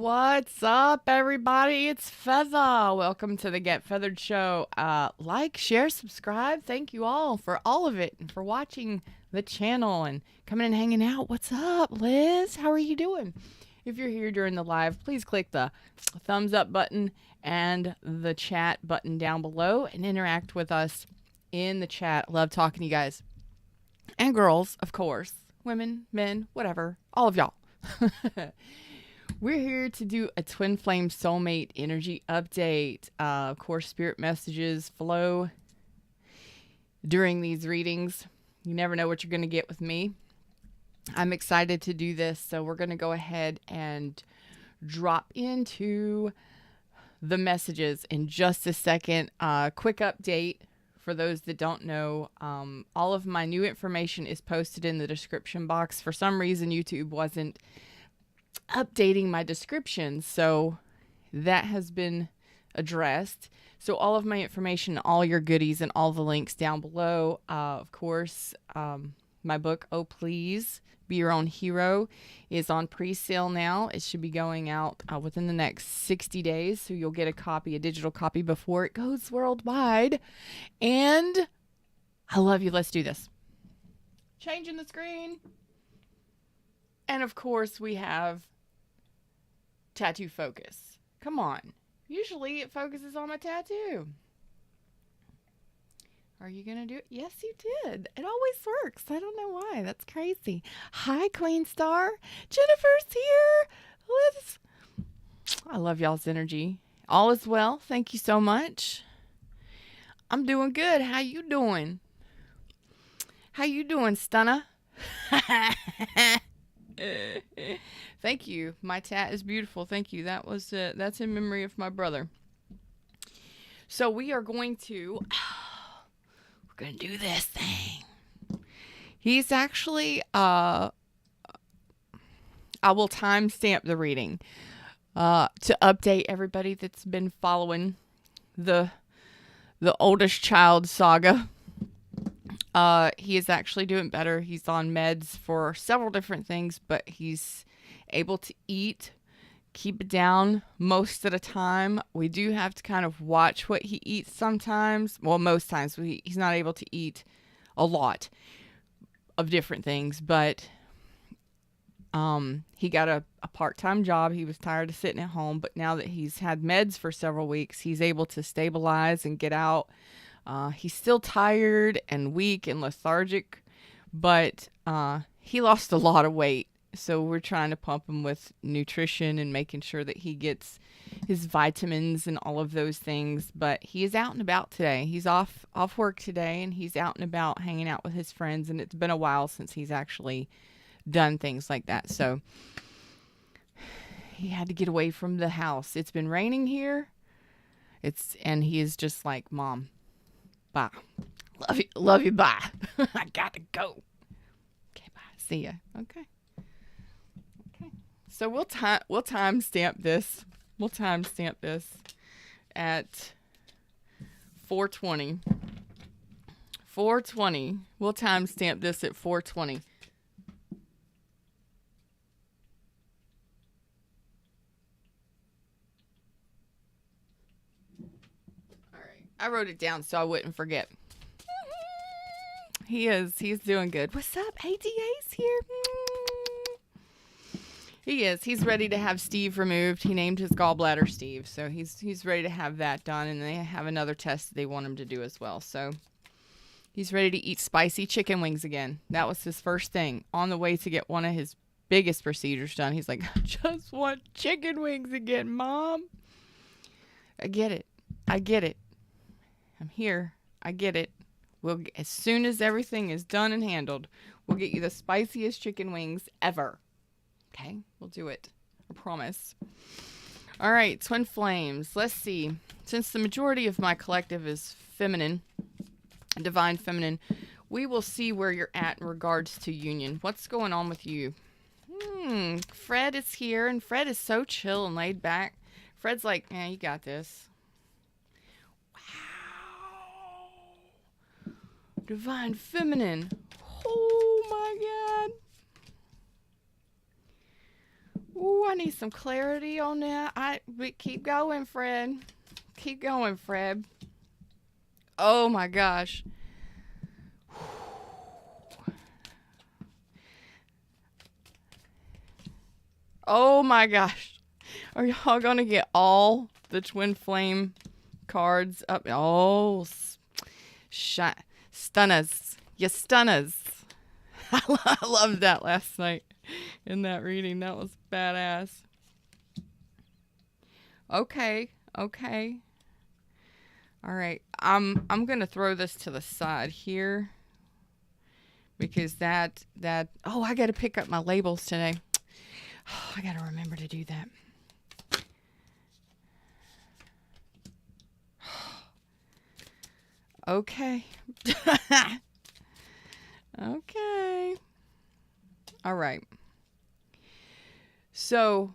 What's up, everybody? It's Feather. Welcome to the Get Feathered Show. Like, share, subscribe. Thank you all for all of it and for watching the channel and coming and hanging out. What's up, Liz? How are you doing? If you're here during the live, please click the thumbs up button and the chat button down below and interact with us in the chat. Love talking to you guys and girls, of course. Women, men, whatever. All of y'all. We're here to do a twin flame soulmate energy update. Of course, spirit messages flow during these readings. You never know what you're going to get with me. I'm excited to do this, so we're going to go ahead and drop into the messages in just a second. Quick update for those that don't know. All of my new information is posted in the description box. For some reason, YouTube wasn't updating my description, so that has been addressed. So all of my information, all your goodies, and all the links down below. Of course, my book, Oh Please Be Your Own Hero, is on pre-sale now. It should be going out within the next 60 days, so you'll get a digital copy before it goes worldwide. And I love you. Let's do this. Changing the screen. And of course, we have tattoo focus. Come on. Usually it focuses on my tattoo. Are you going to do it? Yes, you did. It always works. I don't know why. That's crazy. Hi, Queen Star. Jennifer's here. Liz. I love y'all's energy. All is well. Thank you so much. I'm doing good. How you doing? How you doing, Stunner? Thank you. My tat is beautiful. Thank you. That's in memory of my brother. So we are going to do this thing. He's actually I will timestamp the reading to update everybody that's been following the oldest child saga. He is actually doing better. He's on meds for several different things, but he's able to eat, keep it down most of the time. We do have to kind of watch what he eats sometimes. Well, most times he's not able to eat a lot of different things, but he got a part-time job. He was tired of sitting at home, but now that he's had meds for several weeks, he's able to stabilize and get out. He's still tired and weak and lethargic, but he lost a lot of weight. So we're trying to pump him with nutrition and making sure that he gets his vitamins and all of those things. But he is out and about today. He's off work today, and he's out and about hanging out with his friends. And it's been a while since he's actually done things like that. So he had to get away from the house. It's been raining here. And he is just like, Mom, bye. Love you, bye. I got to go. Okay, bye. See ya. Okay. So we'll timestamp this. We'll timestamp this at 4:20. 4:20. We'll timestamp this at 4:20. All right. I wrote it down so I wouldn't forget. He's doing good. What's up? ADA's here. He is. He's ready to have Steve removed. He named his gallbladder Steve, so he's ready to have that done, and they have another test they want him to do as well. So he's ready to eat spicy chicken wings again. That was his first thing on the way to get one of his biggest procedures done. He's like, I just want chicken wings again, Mom. I get it. I'm here. I get it. As soon as everything is done and handled, we'll get you the spiciest chicken wings ever. Okay, we'll do it. I promise. All right, twin flames. Let's see. Since the majority of my collective is feminine, divine feminine, we will see where you're at in regards to union. What's going on with you? Fred is here, and Fred is so chill and laid back. Fred's like, yeah, you got this. Wow. Divine feminine. Oh, my God. Ooh, I need some clarity on that. But keep going, Fred. Keep going, Fred. Oh my gosh. Oh my gosh. Are y'all gonna get all the twin flame cards up? Oh, stunners. You stunners. I loved that last night in that reading. That was badass. Okay. Okay. All right. I'm gonna throw this to the side here because that oh, I gotta pick up my labels today. Oh, I gotta remember to do that. Okay. Okay. All right. So,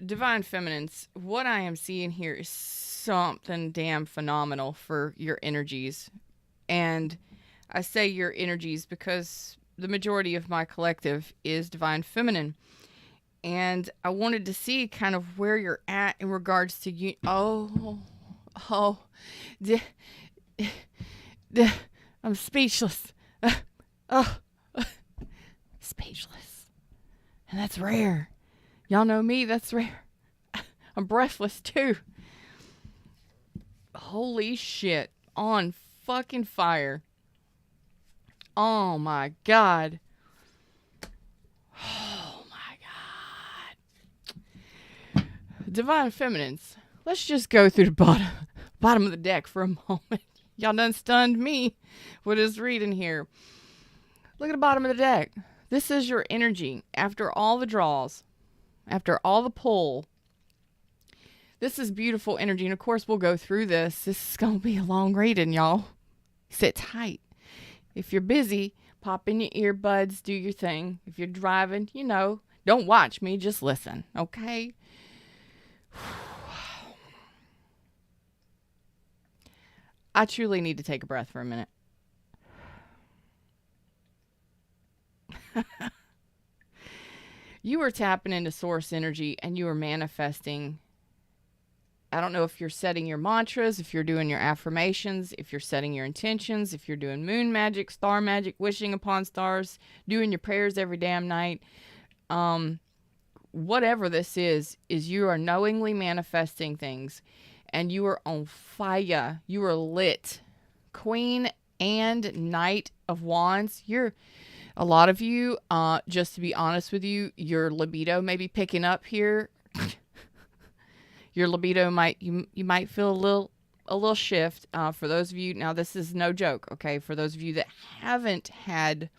Divine Feminines, what I am seeing here is something damn phenomenal for your energies. And I say your energies because the majority of my collective is Divine Feminine. And I wanted to see kind of where you're at in regards to you. Oh, d- I'm speechless. Oh, speechless. And that's rare. Y'all know me, that's rare. I'm breathless too. Holy shit. On fucking fire. Oh my god. Oh my god. Divine Feminines. Let's just go through the bottom of the deck for a moment. Y'all done stunned me with this reading here. Look at the bottom of the deck. This is your energy after all the draws, after all the pull. This is beautiful energy. And of course, we'll go through this. This is going to be a long reading, y'all. Sit tight. If you're busy, pop in your earbuds, do your thing. If you're driving, don't watch me, just listen, okay? I truly need to take a breath for a minute. You are tapping into source energy and you are manifesting. I don't know if you're setting your mantras, if you're doing your affirmations, if you're setting your intentions, if you're doing moon magic, star magic, wishing upon stars, doing your prayers every damn night. Whatever this is you are knowingly manifesting things and you are on fire. You are lit. Queen and Knight of Wands. A lot of you, just to be honest with you, your libido may be picking up here. Your libido you might feel a little shift. For those of you, now this is no joke, okay? For those of you that haven't had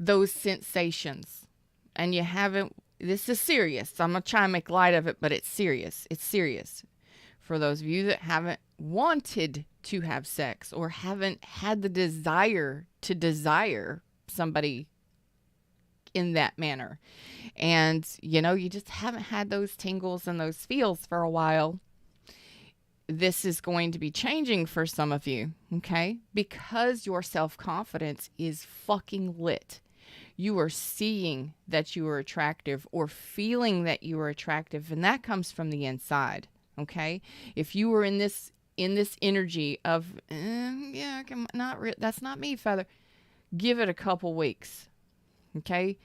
those sensations and you haven't, this is serious. I'm going to try and make light of it, but it's serious. It's serious. For those of you that haven't wanted to have sex or haven't had the desire to desire somebody in that manner. And, you just haven't had those tingles and those feels for a while. This is going to be changing for some of you, okay? Because your self-confidence is fucking lit. You are seeing that you are attractive or feeling that you are attractive, and that comes from the inside, okay? If you were in this energy of, that's not me, Feather, give it a couple weeks, okay?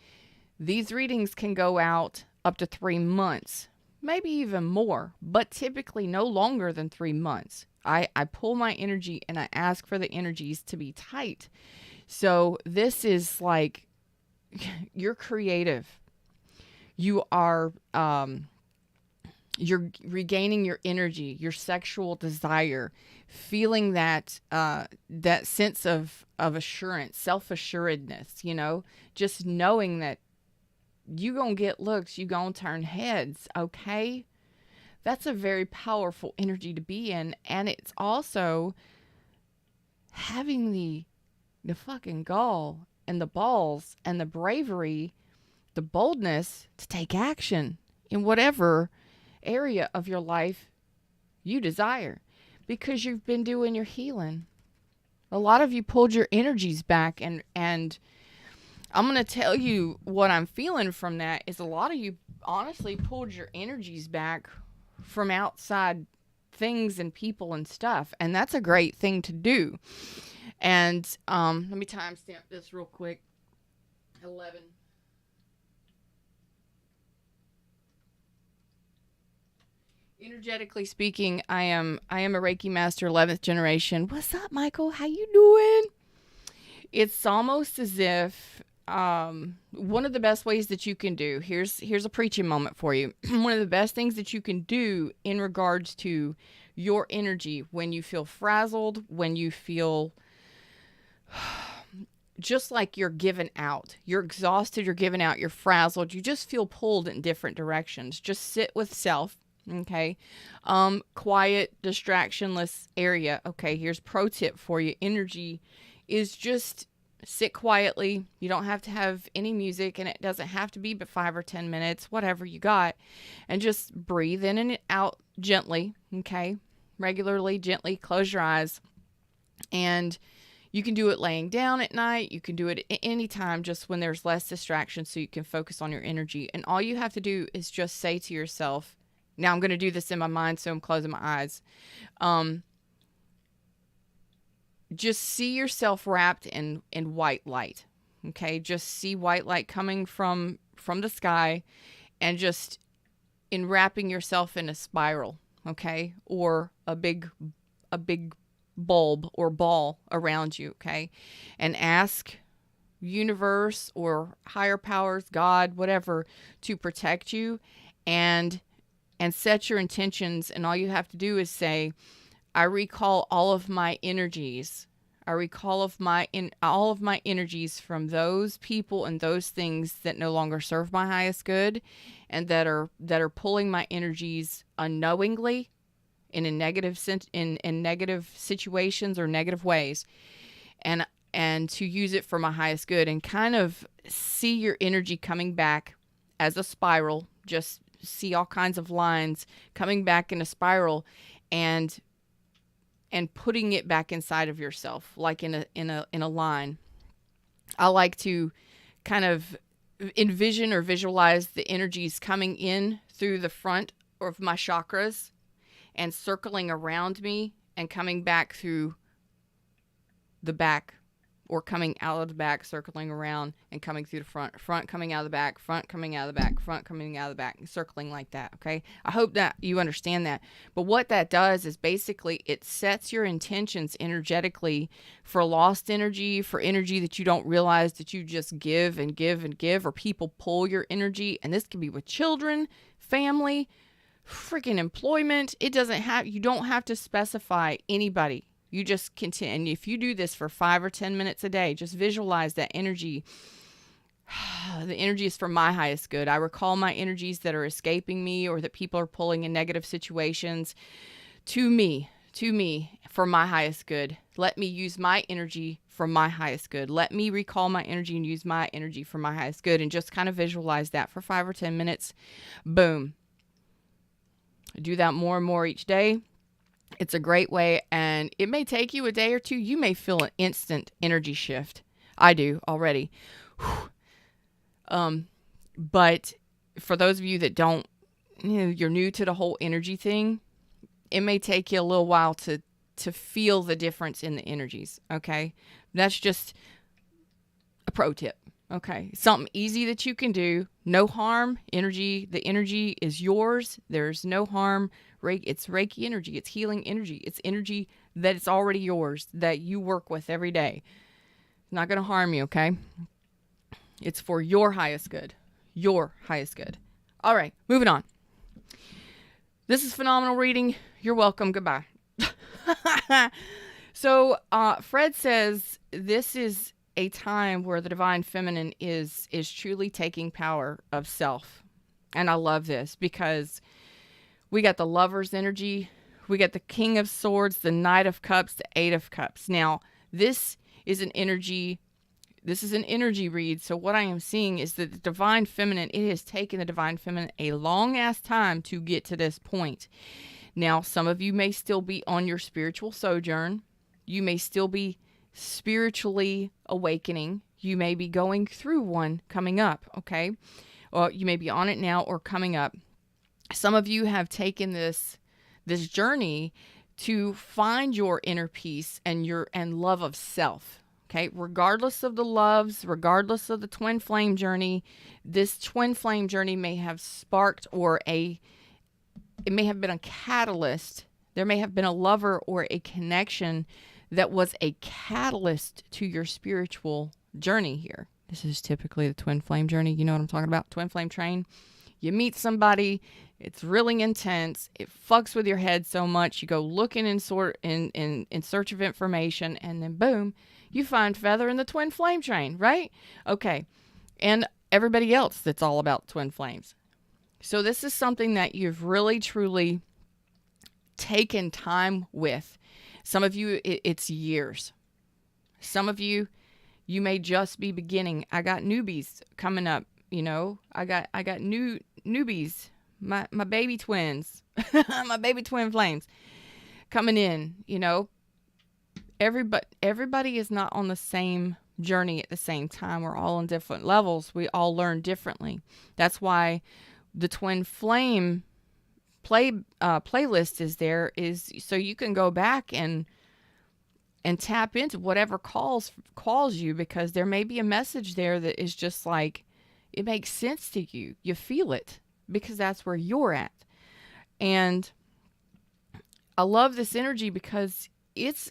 These readings can go out up to 3 months, maybe even more, but typically no longer than 3 months. I pull my energy and I ask for the energies to be tight. So this is like, you're creative. You are, you're regaining your energy, your sexual desire, feeling that that sense of assurance, self-assuredness, just knowing that you gonna get looks, you gonna turn heads, okay? That's a very powerful energy to be in, and it's also having the fucking gall and the balls and the bravery, the boldness to take action in whatever area of your life you desire, because you've been doing your healing. A lot of you pulled your energies back and I'm going to tell you what I'm feeling from that is a lot of you honestly pulled your energies back from outside things and people and stuff. And that's a great thing to do. And let me timestamp this real quick. 11. Energetically speaking, I am a Reiki master, 11th generation. What's up, Michael? How you doing? It's almost as if one of the best ways that you can do, here's a preaching moment for you. One of the best things that you can do in regards to your energy when you feel frazzled, when you feel just like you're given out, you're exhausted, you're given out, you're frazzled, you just feel pulled in different directions. Just sit with self. Okay. Quiet, distractionless area. Okay. Here's pro tip for you. Energy is just sit quietly. You don't have to have any music, and it doesn't have to be but 5 or 10 minutes, whatever you got, and just breathe in and out gently. Okay. Regularly, gently close your eyes, and you can do it laying down at night. You can do it at any time, just when there's less distraction, so you can focus on your energy. And all you have to do is just say to yourself, now I'm going to do this in my mind, so I'm closing my eyes. Just see yourself wrapped in white light. Okay, just see white light coming from the sky, and just enwrapping yourself in a spiral. Okay, or a big bulb or ball around you. Okay, and ask universe or higher powers, God, whatever, to protect you, and set your intentions. And all you have to do is say, I recall all of my energies. I recall all of my energies from those people and those things that no longer serve my highest good, and that are pulling my energies unknowingly in a negative in negative situations or negative ways, and to use it for my highest good, and kind of see your energy coming back as a spiral. Just see all kinds of lines coming back in a spiral, and putting it back inside of yourself, like in a line. I like to kind of envision or visualize the energies coming in through the front of my chakras and circling around me and coming back through the back, or coming out of the back, circling around and coming through the front coming out of the back, front coming out of the back, front coming out of the back, circling like that. Okay. I hope that you understand that. But what that does is basically it sets your intentions energetically for lost energy, for energy that you don't realize that you just give and give and give, or people pull your energy. And this can be with children, family, freaking employment. You don't have to specify anybody. You just continue. And if you do this for 5 or 10 minutes a day, just visualize that energy. The energy is for my highest good. I recall my energies that are escaping me, or that people are pulling in negative situations, to me for my highest good. Let me use my energy for my highest good. Let me recall my energy and use my energy for my highest good. And just kind of visualize that for 5 or 10 minutes. Boom. Do that more and more each day. It's a great way, and it may take you a day or two. You may feel an instant energy shift. I do already. But for those of you that don't, you're new to the whole energy thing, it may take you a little while to feel the difference in the energies. Okay. That's just a pro tip. Okay. Something easy that you can do. No harm. The energy is yours. There's no harm. It's Reiki energy. It's healing energy. It's energy that it's already yours, that you work with every day. It's not going to harm you, okay? It's for your highest good. Your highest good. All right, moving on. This is phenomenal reading. You're welcome. Goodbye. So Fred says this is a time where the divine feminine is truly taking power of self. And I love this because we got the Lover's energy. We got the King of Swords, the Knight of Cups, the Eight of Cups. Now, this is an energy read. So what I am seeing is that the divine feminine, it has taken the divine feminine a long ass time to get to this point. Now, some of you may still be on your spiritual sojourn. You may still be spiritually awakening. You may be going through one coming up, okay? Or you may be on it now or coming up. Some of you have taken this journey to find your inner peace and love of self. Okay, regardless of the loves, regardless of the twin flame journey, this twin flame journey may have sparked it may have been a catalyst. There may have been a lover or a connection that was a catalyst to your spiritual journey here. This is typically the twin flame journey. You know what I'm talking about? Twin flame train. You meet somebody, it's really intense. It fucks with your head so much. You go looking in search of information, and then boom, you find Feather in the twin flame train, right? Okay. And everybody else that's all about twin flames. So this is something that you've really, truly taken time with. Some of you, it's years. Some of you, you may just be beginning. I got newbies coming up, you know. I got newbies, my baby twins, my baby twin flames coming in, you know. Everybody is not on the same journey at the same time. We're all on different levels. We all learn differently. That's why the twin flame playlist is there, is so you can go back and tap into whatever calls you, because there may be a message there that is just like, it makes sense to you. You feel it because that's where you're at. And I love this energy because it's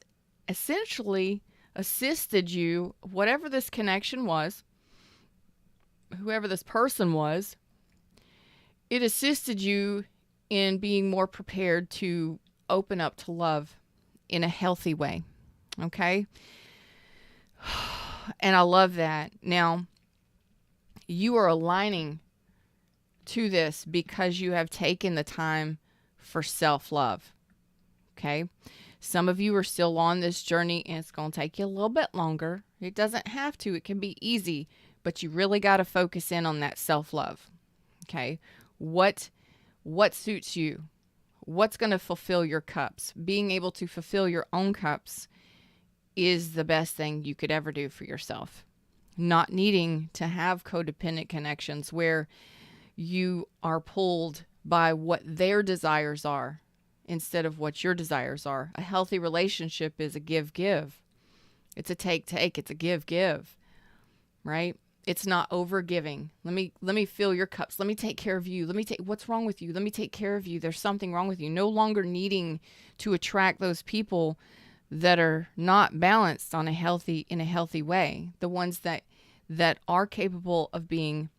essentially assisted you, whatever this connection was, whoever this person was, it assisted you in being more prepared to open up to love in a healthy way. Okay? And I love that. Now, you are aligning to this because you have taken the time for self-love. Okay? Some of you are still on this journey, and it's going to take you a little bit longer. It doesn't have to. It can be easy, but you really got to focus in on that self-love. Okay? What suits you? What's going to fulfill your cups? Being able to fulfill your own cups is the best thing you could ever do for yourself. Not needing to have codependent connections where you are pulled by what their desires are instead of what your desires are. A healthy relationship is a give-give. It's a take-take. It's a give-give, right? It's not over-giving. Let me fill your cups. Let me take care of you. What's wrong with you? Let me take care of you. There's something wrong with you. No longer needing to attract those people that are not balanced in a healthy way. The ones that are capable of being,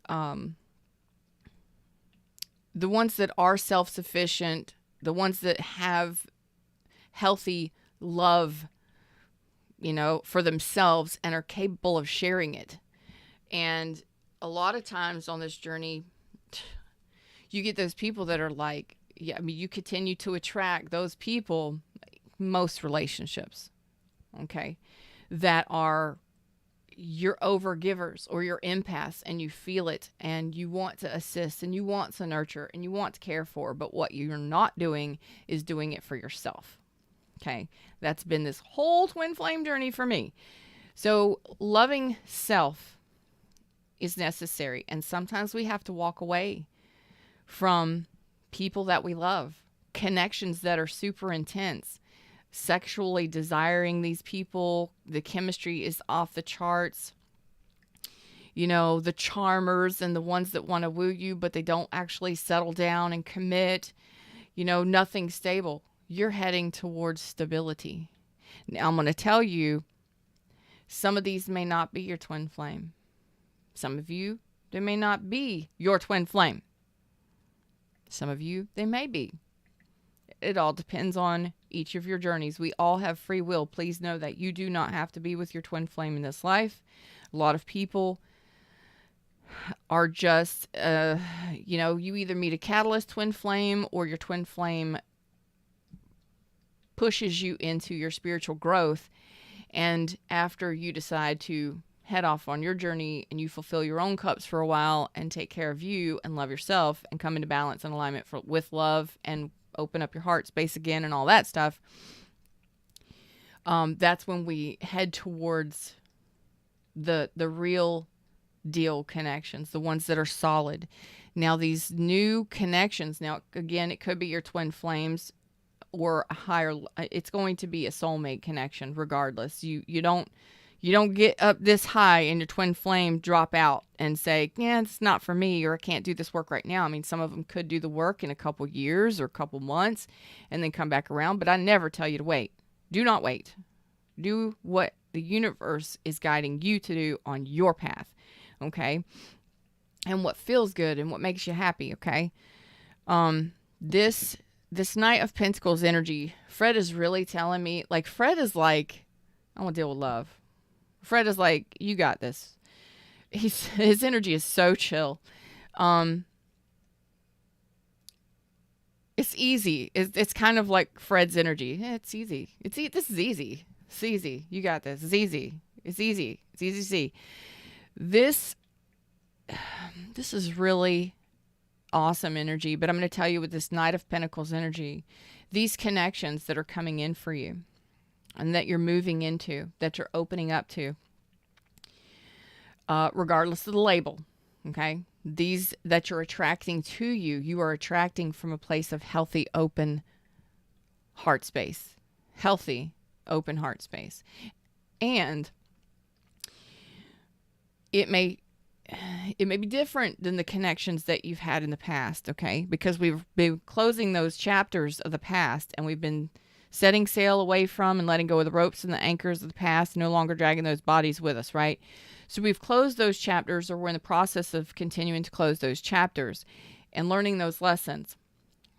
the ones that are self-sufficient, the ones that have healthy love, you know, for themselves and are capable of sharing it. And a lot of times on this journey, you get those people that are like, yeah, I mean, you continue to attract those people, most relationships, okay, that are you're overgivers or you're empaths, and you feel it and you want to assist and you want to nurture and you want to care for, but what you're not doing is doing it for yourself. Okay, that's been this whole twin flame journey for me. So loving self is necessary, and sometimes we have to walk away from people that we love, connections that are super intense, sexually desiring these people. The chemistry is off the charts. You know, the charmers and the ones that want to woo you, but they don't actually settle down and commit. You know, nothing stable. You're heading towards stability. Now, I'm going to tell you, some of these may not be your twin flame. Some of you, they may not be your twin flame. Some of you, they may be. It all depends on each of your journeys. We all have free will. Please know that you do not have to be with your twin flame in this life. A lot of people are just, you know, you either meet a catalyst twin flame or your twin flame pushes you into your spiritual growth. And after you decide to head off on your journey and you fulfill your own cups for a while and take care of you and love yourself and come into balance and alignment with love and open up your heart space again and all that stuff, that's when we head towards the real deal connections, the ones that are solid. Now these new connections, now again, it could be your twin flames or a higher, it's going to be a soulmate connection regardless. You don't get up this high and your twin flame drop out and say, yeah, it's not for me, or I can't do this work right now. I mean, some of them could do the work in a couple years or a couple months and then come back around, but I never tell you to wait. Do not wait. Do what the universe is guiding you to do on your path, okay? And what feels good and what makes you happy, okay? This Knight of Pentacles energy, Fred is really telling me, like, Fred is like, I want to deal with love. Fred is like, you got this. His energy is so chill. It's easy. It's kind of like Fred's energy. Yeah, it's easy. This is easy. It's easy. You got this. It's easy. It's easy. It's easy to see. This is really awesome energy, but I'm going to tell you with this Knight of Pentacles energy, these connections that are coming in for you and that you're moving into, that you're opening up to, regardless of the label, okay? These that you're attracting to you, you are attracting from a place of healthy, open heart space. Healthy, open heart space. And it may be different than the connections that you've had in the past, okay? Because we've been closing those chapters of the past and we've been setting sail away from and letting go of the ropes and the anchors of the past, no longer dragging those bodies with us, right? So we've closed those chapters, or we're in the process of continuing to close those chapters and learning those lessons,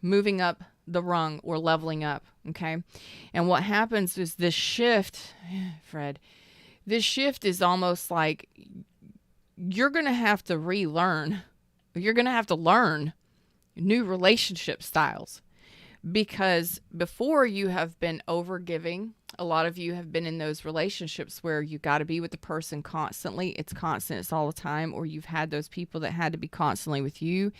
moving up the rung or leveling up, okay? And what happens is this shift, Fred, this shift is almost like you're going to have to relearn. You're going to have to learn new relationship styles, because before you have been overgiving. A lot of you have been in those relationships where you got to be with the person constantly. It's constant. It's all the time. Or you've had those people that had to be constantly with you.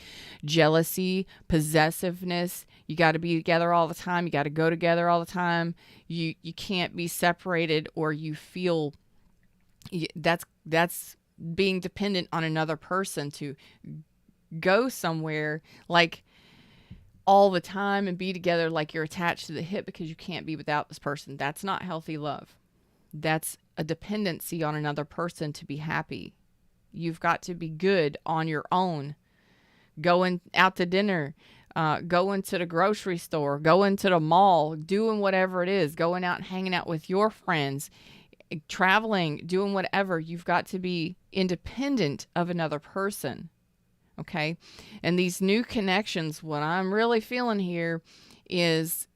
Jealousy, possessiveness. You got to be together all the time. You got to go together all the time. You can't be separated, or you feel that's being dependent on another person to go somewhere like all the time and be together, like you're attached to the hip because you can't be without this person. That's not healthy love. That's a dependency on another person to be happy. You've got to be good on your own. Going out to dinner, going to the grocery store, going to the mall, doing whatever it is, going out and hanging out with your friends, traveling, doing whatever. You've got to be independent of another person. Okay. And these new connections, what I'm really feeling here is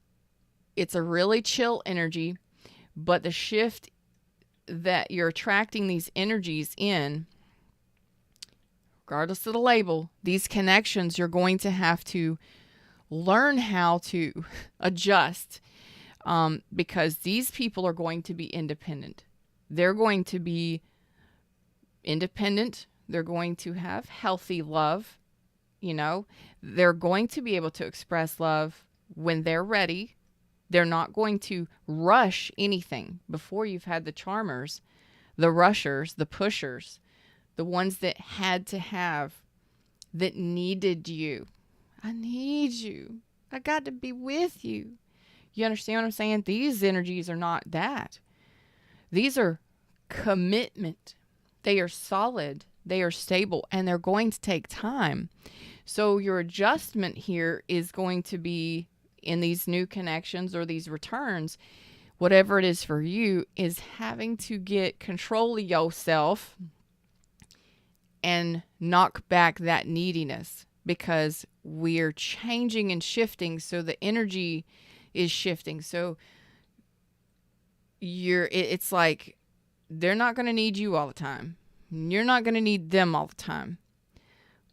it's a really chill energy, but the shift that you're attracting these energies in, regardless of the label, these connections, you're going to have to learn how to adjust, because these people are going to be independent. They're going to be independent. They're going to have healthy love, They're going to be able to express love when they're ready. They're not going to rush anything. Before, you've had the charmers, the rushers, the pushers, the ones that had to have, that needed you. I need you. I got to be with you. You understand what I'm saying? These energies are not that. These are commitment. They are solid. They are stable, and they're going to take time. So your adjustment here is going to be in these new connections or these returns, whatever it is for you, is having to get control of yourself and knock back that neediness, because we're changing and shifting. So the energy is shifting. So it's like they're not going to need you all the time. You're not going to need them all the time.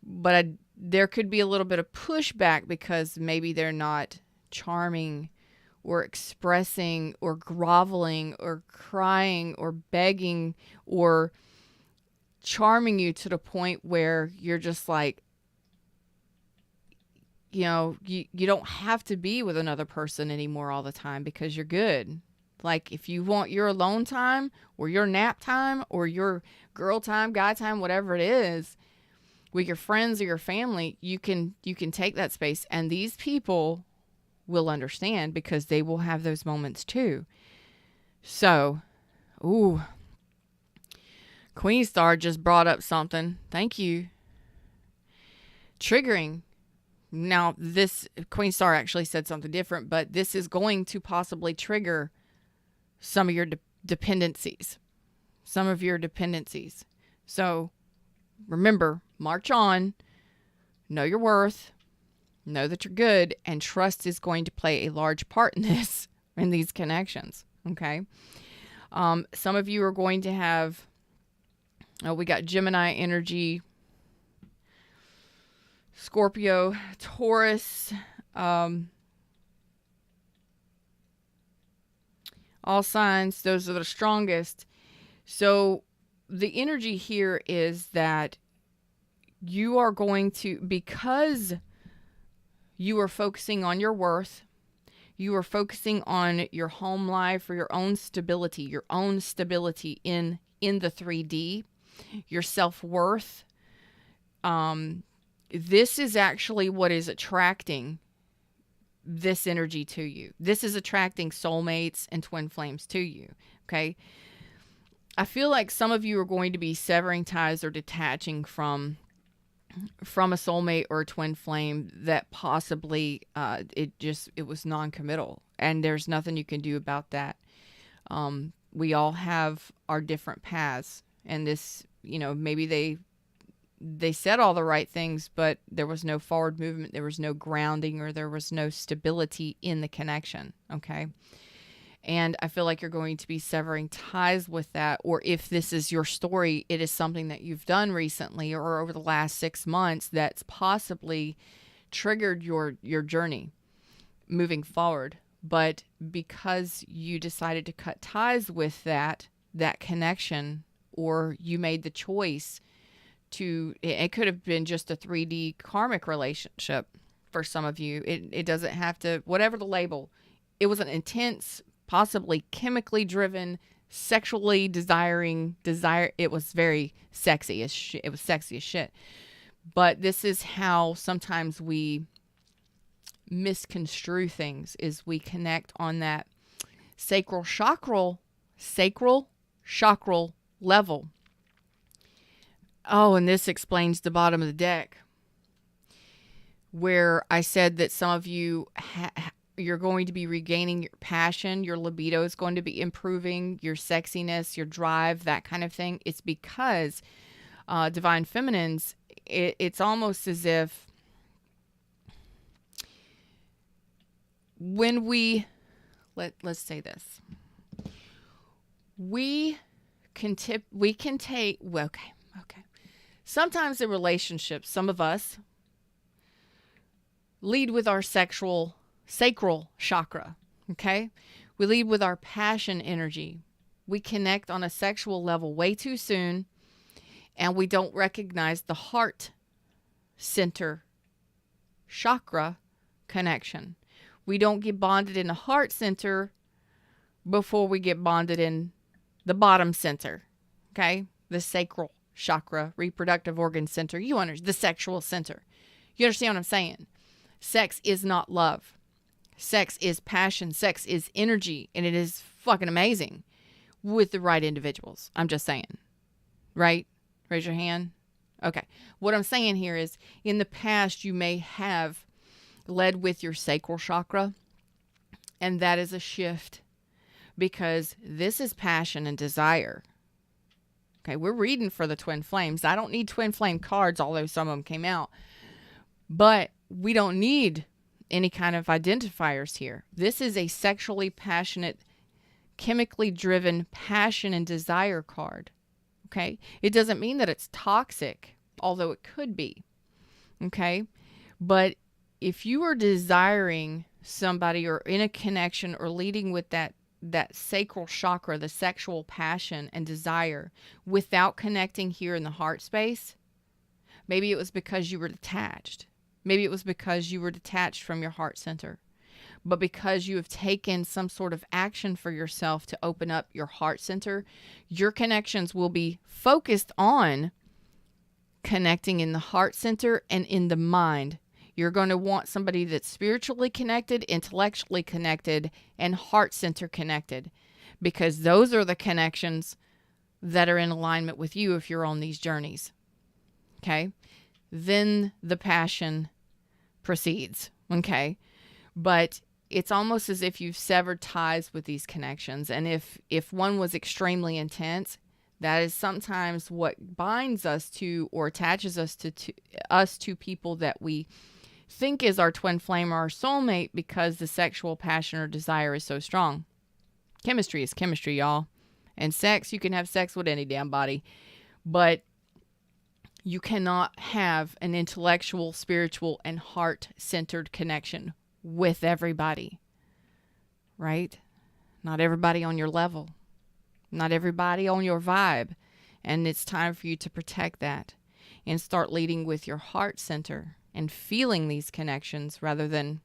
But there could be a little bit of pushback because maybe they're not charming or expressing or groveling or crying or begging or charming you to the point where you're just like, you don't have to be with another person anymore all the time because you're good. Like if you want your alone time or your nap time or your girl time, guy time, whatever it is, with your friends or your family, you can take that space, and these people will understand because they will have those moments too. So, ooh, Queen Star just brought up something. Thank you. Triggering. Now, this Queen Star actually said something different, but this is going to possibly trigger some of your dependencies. Some of your dependencies. So, remember, march on, know your worth, know that you're good, and trust is going to play a large part in this, in these connections. Okay. Some of you are going to have, we got Gemini energy, Scorpio, Taurus, all signs, those are the strongest. So the energy here is that you are going to, because you are focusing on your worth, you are focusing on your home life or your own stability in the 3D, your self-worth. This is actually what is attracting this energy to you. This is attracting soulmates and twin flames to you. Okay. I feel like some of you are going to be severing ties or detaching from a soulmate or a twin flame that possibly it was non-committal, and there's nothing you can do about that. We all have our different paths, and this, maybe they said all the right things, but there was no forward movement, there was no grounding, or there was no stability in the connection. Okay. And I feel like you're going to be severing ties with that. Or if this is your story, it is something that you've done recently or over the last 6 months that's possibly triggered your journey moving forward. But because you decided to cut ties with that connection, or you made the choice to, it could have been just a 3D karmic relationship for some of you. It doesn't have to, whatever the label, it was an intense, possibly chemically driven, sexually desiring desire. It was very sexy as shit. It was sexy as shit. But this is how sometimes we misconstrue things, is we connect on that sacral chakral level. Oh, and this explains the bottom of the deck, where I said that some of you you're going to be regaining your passion, your libido is going to be improving, your sexiness, your drive, that kind of thing. It's because divine feminines, it's almost as if when let's say this, we can take, well, okay. Sometimes in relationships, some of us lead with our sacral chakra, okay? We lead with our passion energy. We connect on a sexual level way too soon, and we don't recognize the heart center chakra connection. We don't get bonded in the heart center before we get bonded in the bottom center, okay? The sacral chakra, reproductive organ center. You understand, the sexual center. You understand what I'm saying? Sex is not love. Sex is passion. Sex is energy. And it is fucking amazing with the right individuals. I'm just saying. Right? Raise your hand. Okay. What I'm saying here is, in the past, you may have led with your sacral chakra. And that is a shift, because this is passion and desire. Okay. We're reading for the twin flames. I don't need twin flame cards, although some of them came out. But we don't need any kind of identifiers here. This is a sexually passionate, chemically driven passion and desire card. Okay. It doesn't mean that it's toxic, although it could be. Okay. But if you are desiring somebody or in a connection or leading with that sacral chakra, the sexual passion and desire, without connecting here in the heart space, maybe it was because you were detached. Maybe it was because you were detached from your heart center. But because you have taken some sort of action for yourself to open up your heart center, your connections will be focused on connecting in the heart center and in the mind. You're going to want somebody that's spiritually connected, intellectually connected, and heart center connected, because those are the connections that are in alignment with you if you're on these journeys. Okay? Then the passion proceeds. Okay? But it's almost as if you've severed ties with these connections. And if one was extremely intense, that is sometimes what binds us to or attaches us to people that we think is our twin flame or our soulmate, because the sexual passion or desire is so strong. Chemistry is chemistry, y'all. And sex, you can have sex with any damn body. But you cannot have an intellectual, spiritual, and heart-centered connection with everybody, right? Not everybody on your level, not everybody on your vibe. And it's time for you to protect that and start leading with your heart center and feeling these connections rather than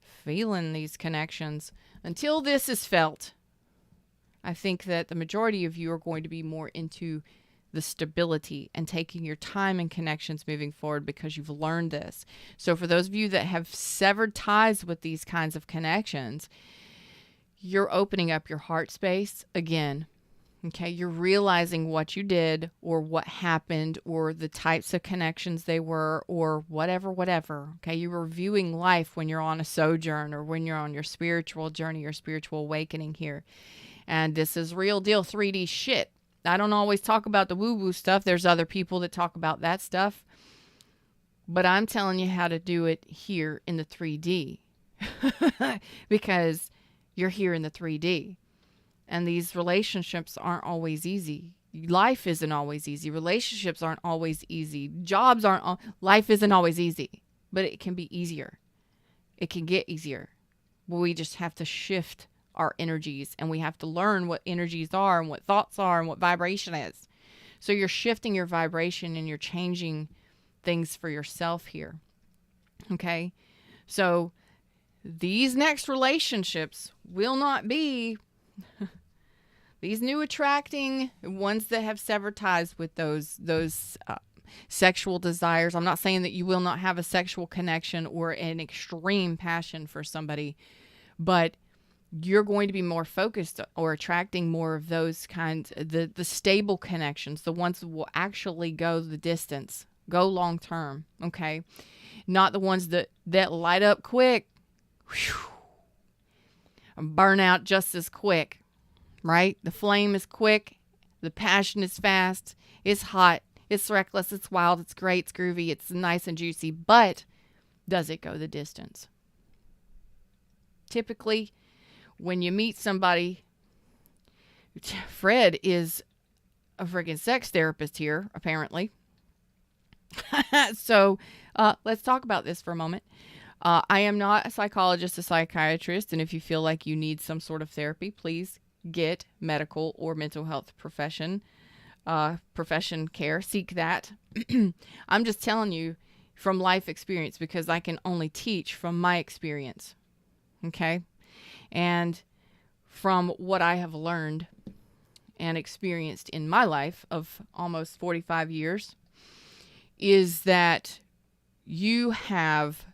feeling these connections. Until this is felt, I think that the majority of you are going to be more into the stability and taking your time and connections moving forward because you've learned this. So for those of you that have severed ties with these kinds of connections, you're opening up your heart space again. Okay, you're realizing what you did or what happened or the types of connections they were or whatever. Okay, you're reviewing life when you're on a sojourn or when you're on your spiritual journey or spiritual awakening here. And this is real deal 3D shit. I don't always talk about the woo-woo stuff. There's other people that talk about that stuff. But I'm telling you how to do it here in the 3D. Because you're here in the 3D. And these relationships aren't always easy. Life isn't always easy. Relationships aren't always easy. Jobs aren't... Life isn't always easy. But it can be easier. It can get easier. We just have to shift our energies, and we have to learn what energies are and what thoughts are and what vibration is. So you're shifting your vibration and you're changing things for yourself here. Okay? So these next relationships will not be these new attracting ones that have severed ties with those sexual desires. I'm not saying that you will not have a sexual connection or an extreme passion for somebody, but you're going to be more focused or attracting more of those kinds, the stable connections, the ones that will actually go the distance, go long term, okay? Not the ones that light up quick, and burn out just as quick, right? The flame is quick, the passion is fast, it's hot, it's reckless, it's wild, it's great, it's groovy, it's nice and juicy, but does it go the distance? Typically, when you meet somebody, Fred is a freaking sex therapist here, apparently. So let's talk about this for a moment. I am not a psychologist, a psychiatrist, and if you feel like you need some sort of therapy, please get medical or mental health profession care. Seek that. I'm just telling you from life experience because I can only teach from my experience. Okay? And from what I have learned and experienced in my life of almost 45 years is that you have,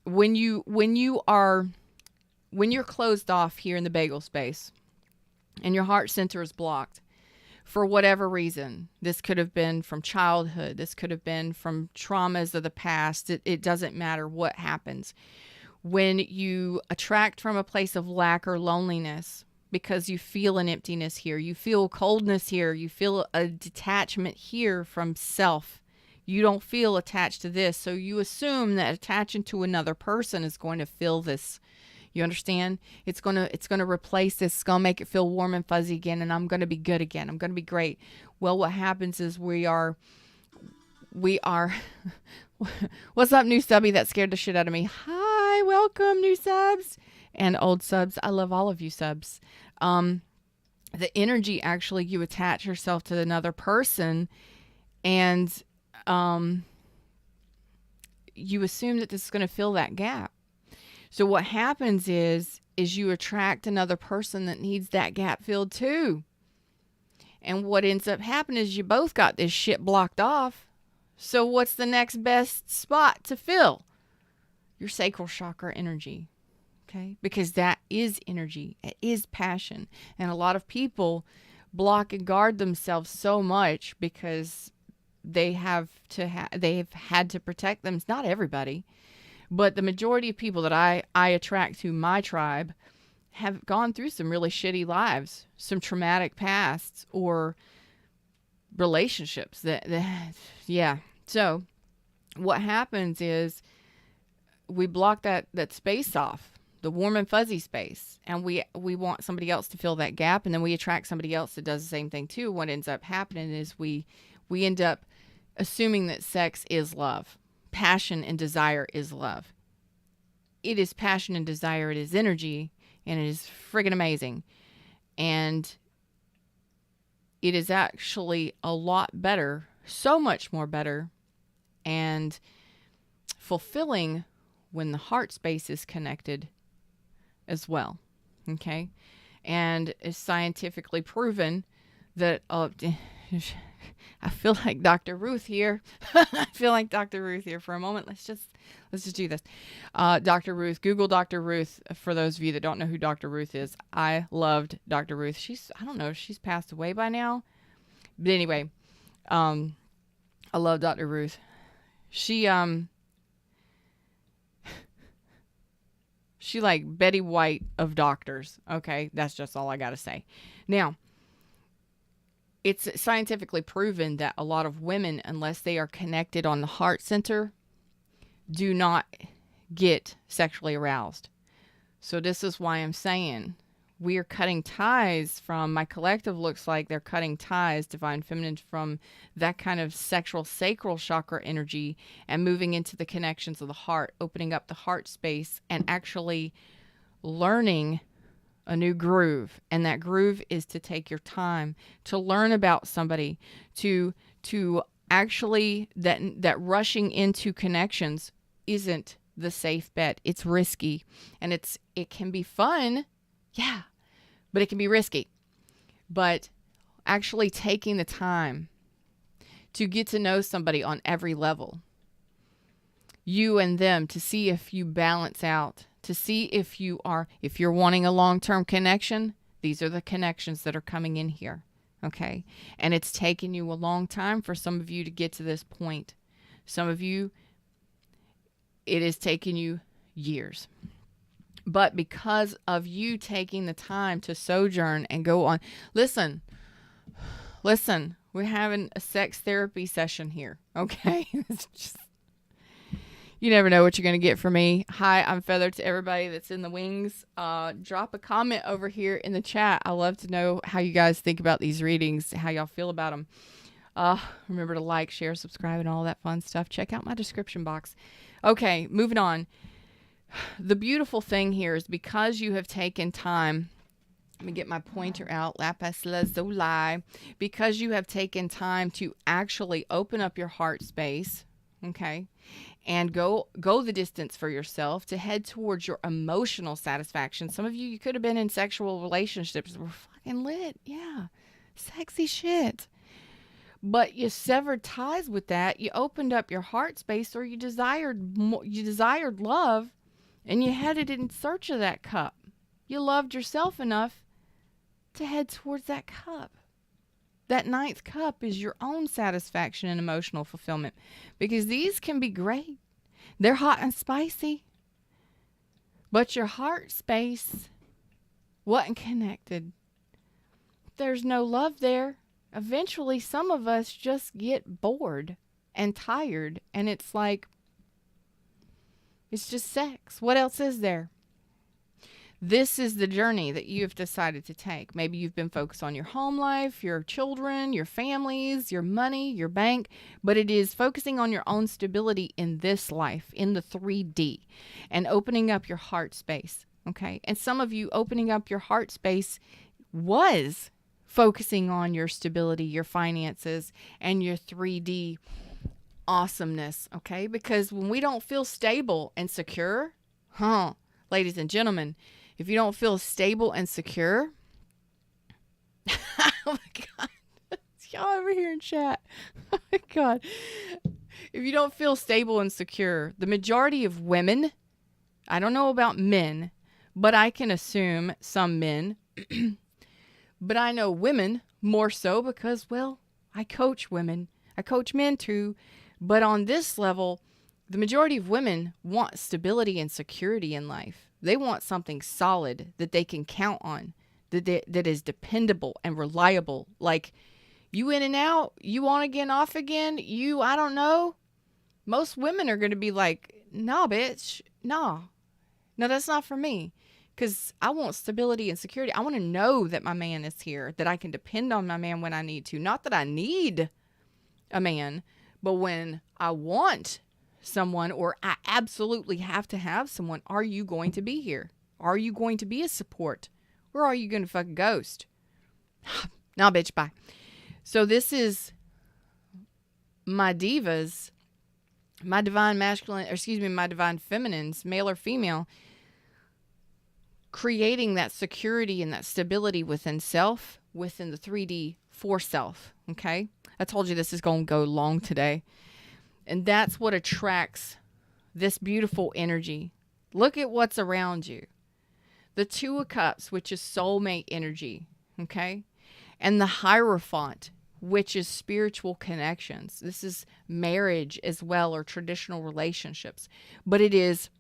when you're closed off here in the bagel space and your heart center is blocked for whatever reason, this could have been from childhood, this could have been from traumas of the past, it doesn't matter what happens. When you attract from a place of lack or loneliness because you feel an emptiness here, you feel coldness here, you feel a detachment here from self. You don't feel attached to this, so you assume that attaching to another person is going to fill this. You understand? It's going to replace this. It's going to make it feel warm and fuzzy again, and I'm going to be good again. I'm going to be great. Well, what happens is we are what's up, new subby that scared the shit out of me? Hi, welcome, new subs and old subs. I love all of you subs. The energy, actually, you attach yourself to another person, and you assume that this is going to fill that gap. So what happens is you attract another person that needs that gap filled too. And what ends up happening is you both got this shit blocked off. So what's the next best spot to fill? Your sacral chakra energy. Okay? Because that is energy. It is passion. And a lot of people block and guard themselves so much because they've had to protect them. It's not everybody, but the majority of people that I attract to my tribe have gone through some really shitty lives, some traumatic pasts or relationships that yeah. So what happens is we block that space off, the warm and fuzzy space, and we want somebody else to fill that gap, and then we attract somebody else that does the same thing too. What ends up happening is we end up assuming that sex is love. Passion and desire is love. It is passion and desire. It is energy. And it is friggin' amazing. And it is actually a lot better, so much more better and fulfilling when the heart space is connected as well. Okay? And it's scientifically proven that I feel like Dr. Ruth here. I feel like Dr. Ruth here for a moment. Let's just do this. Dr. Ruth, Google Dr. Ruth. For those of you that don't know who Dr. Ruth is, I loved Dr. Ruth. I don't know if she's passed away by now. But anyway, I love Dr. Ruth. She like Betty White of doctors. Okay, that's just all I got to say. Now, it's scientifically proven that a lot of women, unless they are connected on the heart center, do not get sexually aroused. So this is why I'm saying we are cutting ties from, my collective looks like they're cutting ties, divine feminine, from that kind of sexual sacral chakra energy and moving into the connections of the heart, opening up the heart space and actually learning a new groove. And that groove is to take your time to learn about somebody, to actually, that rushing into connections isn't the safe bet. It's risky, and it can be fun. Yeah, but it can be risky. But actually taking the time to get to know somebody on every level, you and them, to see if you balance out, to see if you're wanting a long-term connection, these are the connections that are coming in here. Okay. And it's taken you a long time for some of you to get to this point. Some of you, it has taken you years. But because of you taking the time to sojourn and go on, listen, we're having a sex therapy session here. Okay. It's just, you never know what you're going to get from me. Hi, I'm Feather to everybody that's in the wings. Drop a comment over here in the chat. I love to know how you guys think about these readings, how y'all feel about them. Remember to like, share, subscribe, and all that fun stuff. Check out my description box. Okay, moving on. The beautiful thing here is because you have taken time, let me get my pointer out, lapis lazuli, because you have taken time to actually open up your heart space, okay, and go the distance for yourself to head towards your emotional satisfaction. Some of you could have been in sexual relationships that were fucking lit. Yeah. Sexy shit. But you severed ties with that. You opened up your heart space, or you desired love, and you headed in search of that cup. You loved yourself enough to head towards that cup. That ninth cup is your own satisfaction and emotional fulfillment, because these can be great. They're hot and spicy, but your heart space wasn't connected. There's no love there. Eventually, some of us just get bored and tired, and it's like, it's just sex. What else is there? This is the journey that you have decided to take. Maybe you've been focused on your home life, your children, your families, your money, your bank, but it is focusing on your own stability in this life, in the 3D, and opening up your heart space, okay? And some of you opening up your heart space was focusing on your stability, your finances, and your 3D awesomeness, okay? Because when we don't feel stable and secure, ladies and gentlemen, if you don't feel stable and secure, oh my God, y'all over here in chat, oh my God, if you don't feel stable and secure, the majority of women, I don't know about men, but I can assume some men, but I know women more so because, well, I coach women. I coach men too. But on this level, the majority of women want stability and security in life. They want something solid that they can count on, that is dependable and reliable. Like, you in and out, you on again, off again, I don't know. Most women are going to be like, nah, bitch, nah. No, that's not for me. Because I want stability and security. I want to know that my man is here, that I can depend on my man when I need to. Not that I need a man, but when I want someone or I absolutely have to have someone, are you going to be here? Are you going to be a support? Or are you going to fucking ghost? Nah, bitch, bye. So this is my divas, my divine masculine, or excuse me, my divine feminines, male or female, creating that security and that stability within self, within the 3D for self. Okay. I told you this is going to go long today. And that's what attracts this beautiful energy. Look at what's around you. The Two of Cups, which is soulmate energy. Okay. And the Hierophant, which is spiritual connections. This is marriage as well, or traditional relationships. But it is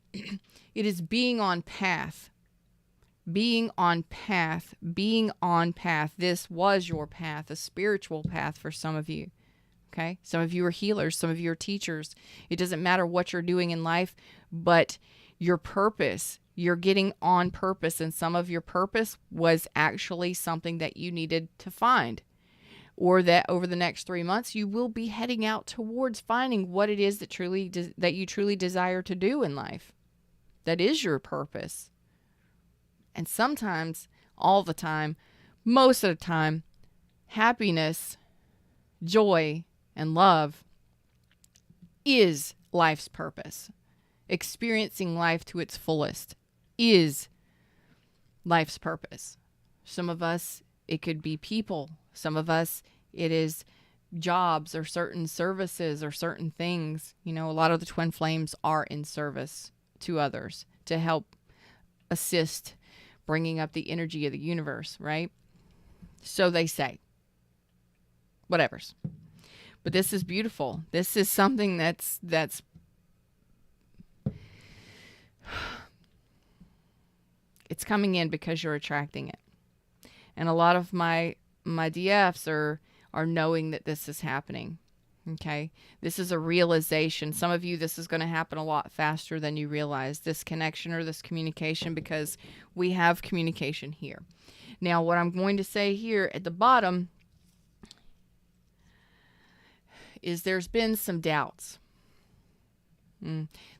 being on path. Being on path. This was your path, a spiritual path for some of you. Okay? Some of you are healers. Some of you are teachers. It doesn't matter what you're doing in life, but your purpose, you're getting on purpose. And some of your purpose was actually something that you needed to find. Or that over the next 3 months, you will be heading out towards finding what it is that you truly desire to do in life. That is your purpose. And sometimes, all the time, most of the time, happiness, joy, and love is life's purpose. Experiencing life to its fullest is life's purpose. Some of us, it could be people. Some of us, it is jobs or certain services or certain things. You know, a lot of the twin flames are in service to others to help assist bringing up the energy of the universe, right? So they say. Whatevers. But this is beautiful. This is something that's it's coming in because you're attracting it. And a lot of my DFs are knowing that this is happening. Okay. This is a realization. Some of you, this is going to happen a lot faster than you realize, this connection or this communication, because we have communication here. Now, what I'm going to say here at the bottom is there's been some doubts.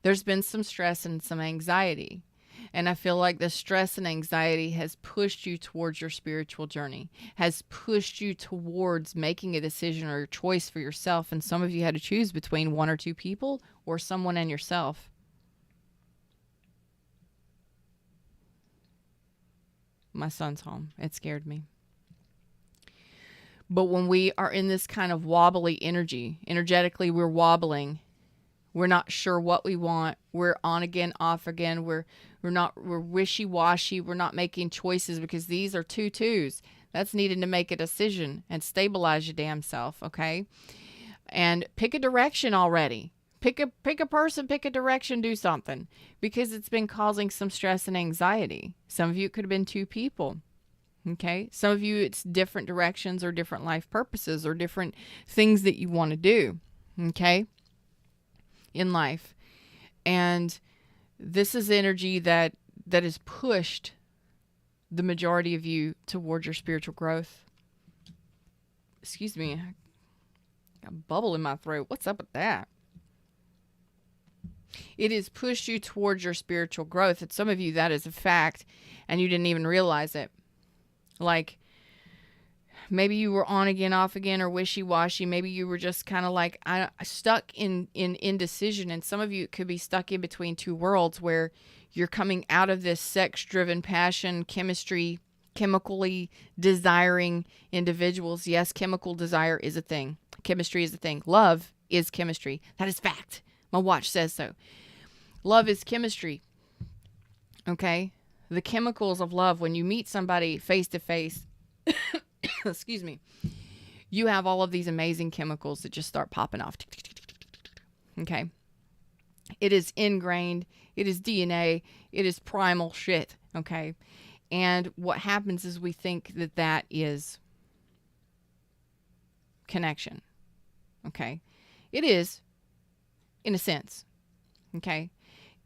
There's been some stress and some anxiety. And I feel like the stress and anxiety has pushed you towards your spiritual journey, has pushed you towards making a decision or a choice for yourself. And some of you had to choose between one or two people or someone and yourself. My son's home. It scared me. But when we are in this kind of wobbly energy, energetically we're wobbling. We're not sure what we want. We're on again, off again. We're wishy-washy. We're not making choices because these are 2 twos. That's needed to make a decision and stabilize your damn self, okay? And pick a direction already. Pick a person, pick a direction, do something. Because it's been causing some stress and anxiety. Some of you, it could have been 2 people. Okay? Some of you, it's different directions or different life purposes or different things that you want to do. Okay? In life. And this is energy that has pushed the majority of you towards your spiritual growth. Excuse me. I got a bubble in my throat. What's up with that? It has pushed you towards your spiritual growth. And some of you, that is a fact, and you didn't even realize it. Like, Maybe you were on again, off again, or wishy-washy. Maybe you were just kind of like stuck in indecision. And some of you could be stuck in between two worlds where you're coming out of this sex-driven passion, chemistry, chemically desiring individuals. Yes, chemical desire is a thing. Chemistry is a thing. Love is chemistry. That is fact. My watch says so. Love is chemistry. Okay? The chemicals of love, when you meet somebody face to face, excuse me, you have all of these amazing chemicals that just start popping off. Okay? It is ingrained. It is DNA. It is primal shit. Okay? And what happens is we think that that is connection. Okay? It is, in a sense. Okay?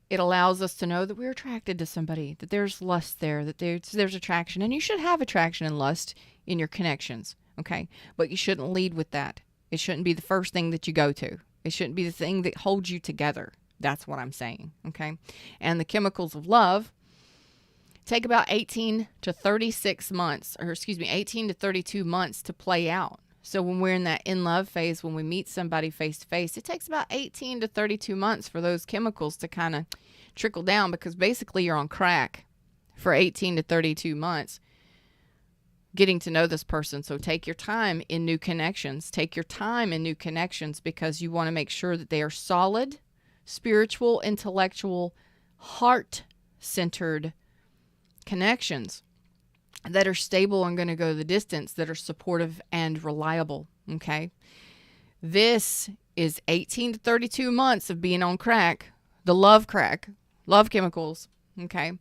It allows us to know that we're attracted to somebody, that there's lust there, that there's attraction. And you should have attraction and lust in your connections, okay? But you shouldn't lead with that. It shouldn't be the first thing that you go to. It shouldn't be the thing that holds you together. That's what I'm saying, okay? And the chemicals of love take about 18 to 36 months, or 18 to 32 months to play out. So when we're in that in love phase, when we meet somebody face to face, it takes about 18 to 32 months for those chemicals to kind of trickle down, because basically you're on crack for 18 to 32 months getting to know this person. So take your time in new connections. Take your time in new connections, because you want to make sure that they are solid, spiritual, intellectual, heart-centered connections that are stable and going to go the distance, that are supportive and reliable, okay? This is 18 to 32 months of being on crack, the love crack, love chemicals, okay?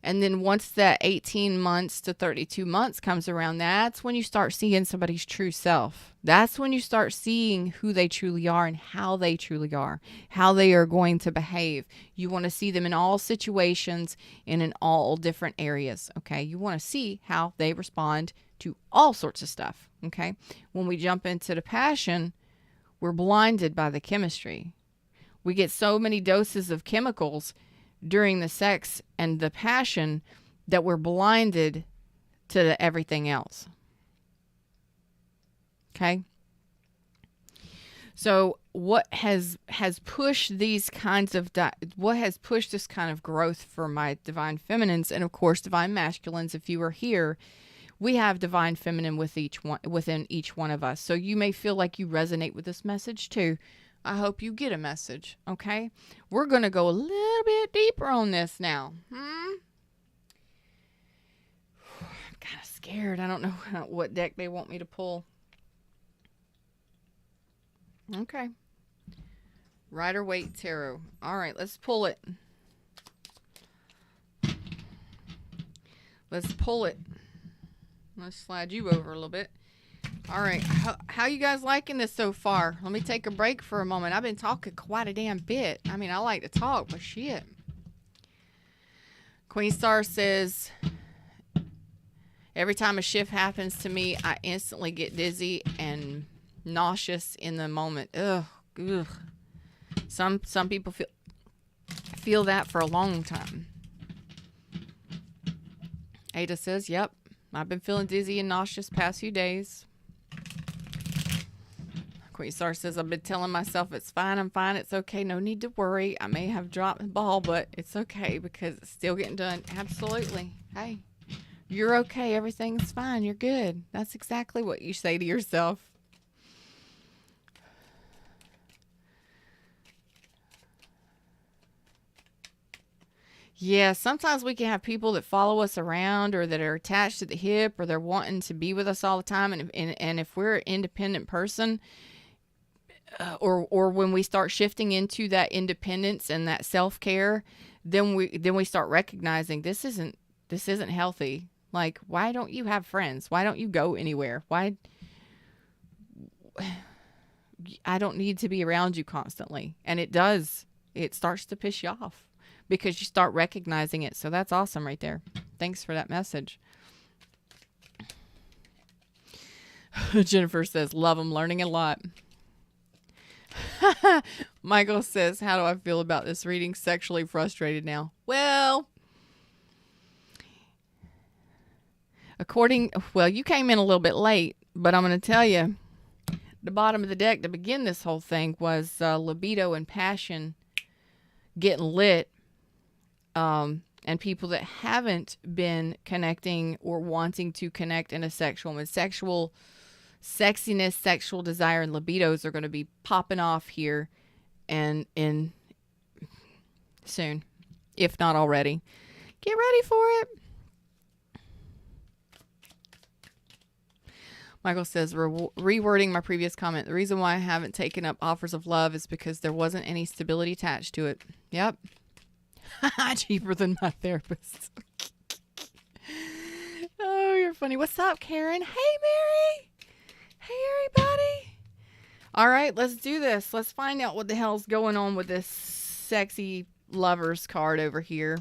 And then once that 18 months to 32 months comes around, that's when you start seeing somebody's true self. That's when you start seeing who they truly are and how they truly are, how they are going to behave. You want to see them in all situations and in all different areas, okay? You want to see how they respond to all sorts of stuff, okay? When we jump into the passion, we're blinded by the chemistry. We get so many doses of chemicals during the sex and the passion that we're blinded to everything else. Okay? So what has pushed these kinds of what has pushed this kind of growth for my divine feminines, and of course divine masculines, if you are here, we have divine feminine within each one of us. So you may feel like you resonate with this message too. I hope you get a message, okay? We're going to go a little bit deeper on this now. I'm kind of scared. I don't know what deck they want me to pull. Okay. Rider-Waite Tarot. All right, let's pull it. Let's pull it. Let's slide you over a little bit. All right, how you guys liking this so far? Let me take a break for a moment. I've been talking quite a damn bit. I mean, I like to talk, but shit. Queen Star says, every time a shift happens to me, I instantly get dizzy and nauseous in the moment. Ugh. Some people feel that for a long time. Ada says, yep, I've been feeling dizzy and nauseous past few days. Queen Star says, I've been telling myself it's fine, I'm fine, it's okay, no need to worry. I may have dropped the ball, but it's okay because it's still getting done. Absolutely. Hey, you're okay, everything's fine, you're good. That's exactly what you say to yourself. Yeah, sometimes we can have people that follow us around, or that are attached to the hip, or they're wanting to be with us all the time. And if we're an independent person, or when we start shifting into that independence and that self-care, then we start recognizing this isn't healthy. Like, why don't you have friends? Why don't you go anywhere? Why? I don't need to be around you constantly. And it starts to piss you off, because you start recognizing it. So that's awesome right there. Thanks for that message. Jennifer says, love them, learning a lot. Michael says, how do I feel about this reading? Sexually frustrated now. Well, Well, you came in a little bit late, but I'm going to tell you, the bottom of the deck to begin this whole thing was libido and passion getting lit. And people that haven't been connecting or wanting to connect in a sexual and sexual sexiness, sexual desire, and libidos are going to be popping off here and in soon, if not already. Get ready for it. Michael says, rewording my previous comment, the reason why I haven't taken up offers of love is because there wasn't any stability attached to it. Yep. Cheaper than my therapist. Oh, you're funny. What's up, Karen? Hey, Mary. Hey, everybody. All right, let's do this. Let's find out what the hell's going on with this sexy lovers card over here.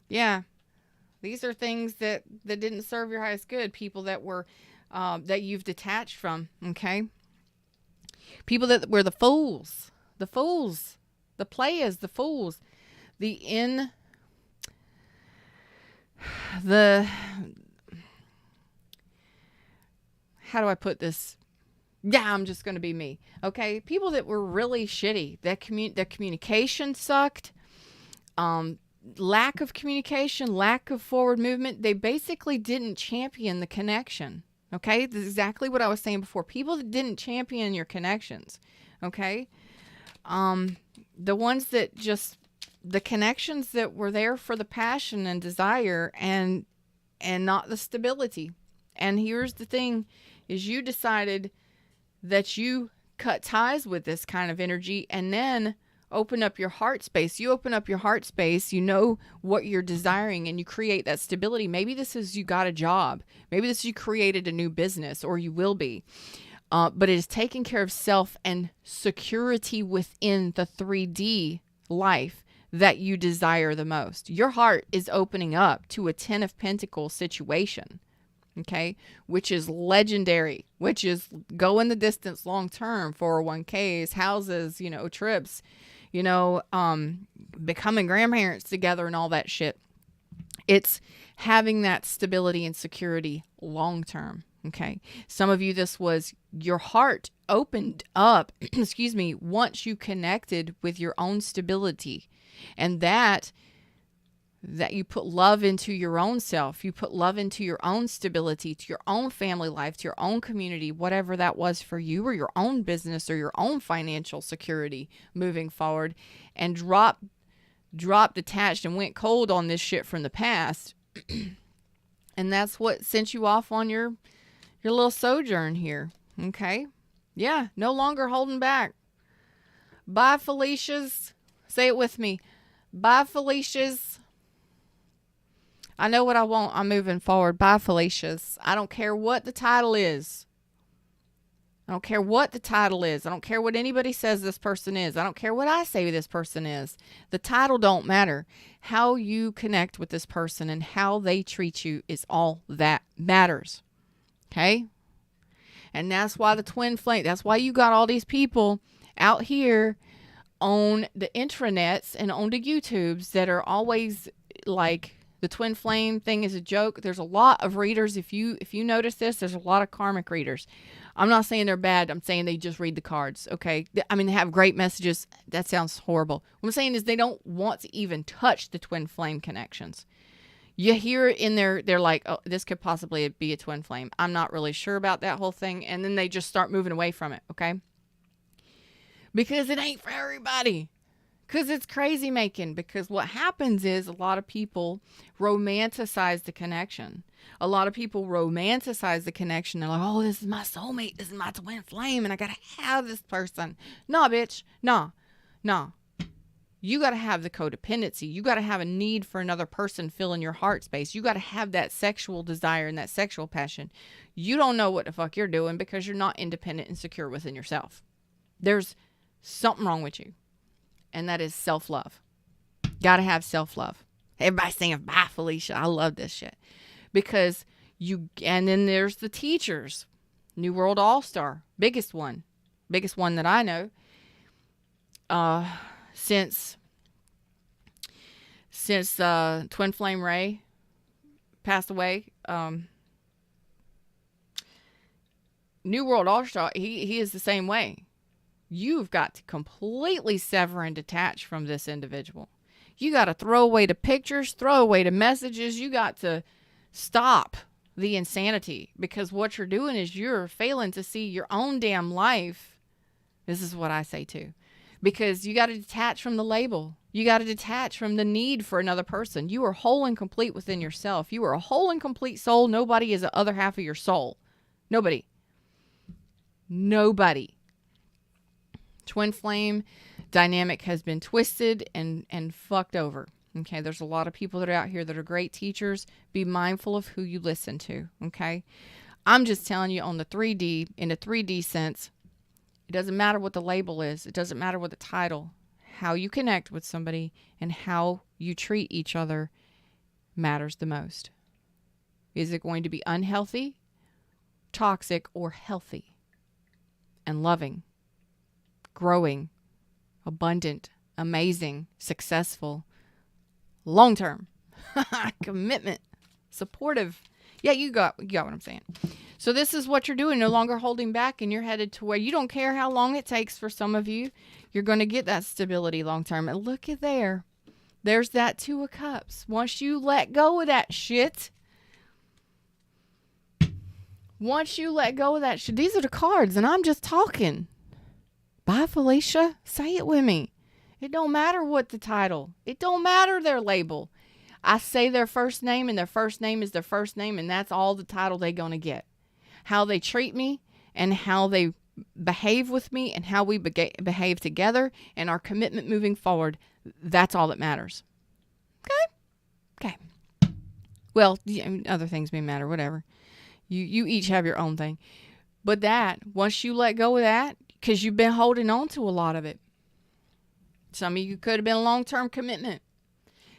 Yeah, these are things that didn't serve your highest good. People that were that you've detached from. Okay, people that were the fools, the players, the fools. How do I put this? Yeah, I'm just going to be me. Okay. People that were really shitty, that communication sucked. Lack of communication, lack of forward movement. They basically didn't champion the connection. Okay. This is exactly what I was saying before. People that didn't champion your connections. Okay. The ones that just, the connections that were there for the passion and desire and not the stability. And here's the thing is you decided that you cut ties with this kind of energy and then open up your heart space. You open up your heart space, you know what you're desiring, and you create that stability. Maybe this is you got a job. Maybe this is you created a new business, or you will be. But it is taking care of self and security within the 3D life that you desire the most. Your heart is opening up to a 10 of Pentacles situation, okay, which is legendary, which is going the distance long term, 401ks, houses, trips, becoming grandparents together and all that shit. It's having that stability and security long term. Okay. Some of you, this was your heart opened up, excuse me, once you connected with your own stability, and that you put love into your own self. You put love into your own stability, to your own family life, to your own community, whatever that was for you, or your own business, or your own financial security moving forward, and dropped detached and went cold on this shit from the past. And that's what sent you off on your little sojourn here. Okay. Yeah. No longer holding back. Bye, Felicia's. Say it with me. Bye, Felicia's. I know what I want. I'm moving forward. Bye, Felicia's. I don't care what the title is. I don't care what the title is. I don't care what anybody says this person is. I don't care what I say this person is. The title don't matter. How you connect with this person and how they treat you is all that matters. Okay? And that's why the twin flame, that's why you got all these people out here on the intranets and on the YouTubes that are always like, the twin flame thing is a joke. There's a lot of readers. If you notice this, there's a lot of karmic readers. I'm not saying they're bad. I'm saying they just read the cards. Okay. I mean, they have great messages. That sounds horrible. What I'm saying is they don't want to even touch the twin flame connections. You hear it in there, they're like, oh, this could possibly be a twin flame. I'm not really sure about that whole thing. And then they just start moving away from it. Okay. Because it ain't for everybody. Because it's crazy making. Because what happens is a lot of people romanticize the connection. A lot of people romanticize the connection. They're like, oh, this is my soulmate. This is my twin flame. And I got to have this person. Nah, bitch. Nah. You got to have the codependency. You got to have a need for another person filling your heart space. You got to have that sexual desire and that sexual passion. You don't know what the fuck you're doing because you're not independent and secure within yourself. There's something wrong with you. And that is self-love. Got to have self-love. Everybody's saying, bye, Felicia. I love this shit. Because and then there's the teachers. New World All-Star. Biggest one that I know. Since Twin Flame Ray passed away, New World Orchestra, he is the same way. You've got to completely sever and detach from this individual. You got to throw away the pictures, throw away the messages. You got to stop the insanity, because what you're doing is you're failing to see your own damn life. This is what I say too. Because you got to detach from the label. You got to detach from the need for another person. You are whole and complete within yourself. You are a whole and complete soul. Nobody is the other half of your soul. Nobody. Nobody. Twin flame dynamic has been twisted and fucked over. Okay, there's a lot of people that are out here that are great teachers. Be mindful of who you listen to. Okay, I'm just telling you on the 3D, in the 3D sense, it doesn't matter what the label is. It doesn't matter what the title. How you connect with somebody and how you treat each other matters the most. Is it going to be unhealthy, toxic, or healthy and loving, growing, abundant, amazing, successful, long-term, commitment, supportive? Yeah, you got what I'm saying. So this is what you're doing, no longer holding back, and you're headed to where you don't care how long it takes for some of you. You're going to get that stability long-term. And look at there. There's that Two of Cups. Once you let go of that shit, these are the cards, and I'm just talking. Bye, Felicia. Say it with me. It don't matter what the title. It don't matter their label. I say their first name, and their first name is their first name, and that's all the title they're going to get. How they treat me and how they behave with me and how we behave together and our commitment moving forward, that's all that matters. Okay. Well, other things may matter, whatever. You each have your own thing. But that, once you let go of that, because you've been holding on to a lot of it. Some of you could have been a long-term commitment.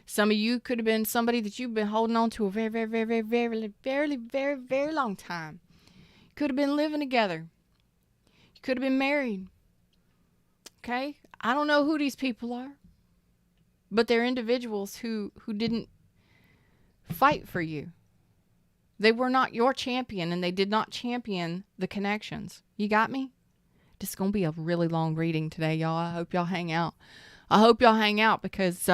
Some of you could have been somebody that you've been holding on to a very, very, very, very, very, very, very, very long time. You could have been living together. You could have been married. Okay? I don't know who these people are. But they're individuals who didn't fight for you. They were not your champion, and they did not champion the connections. You got me? This is going to be a really long reading today, y'all. I hope y'all hang out. Because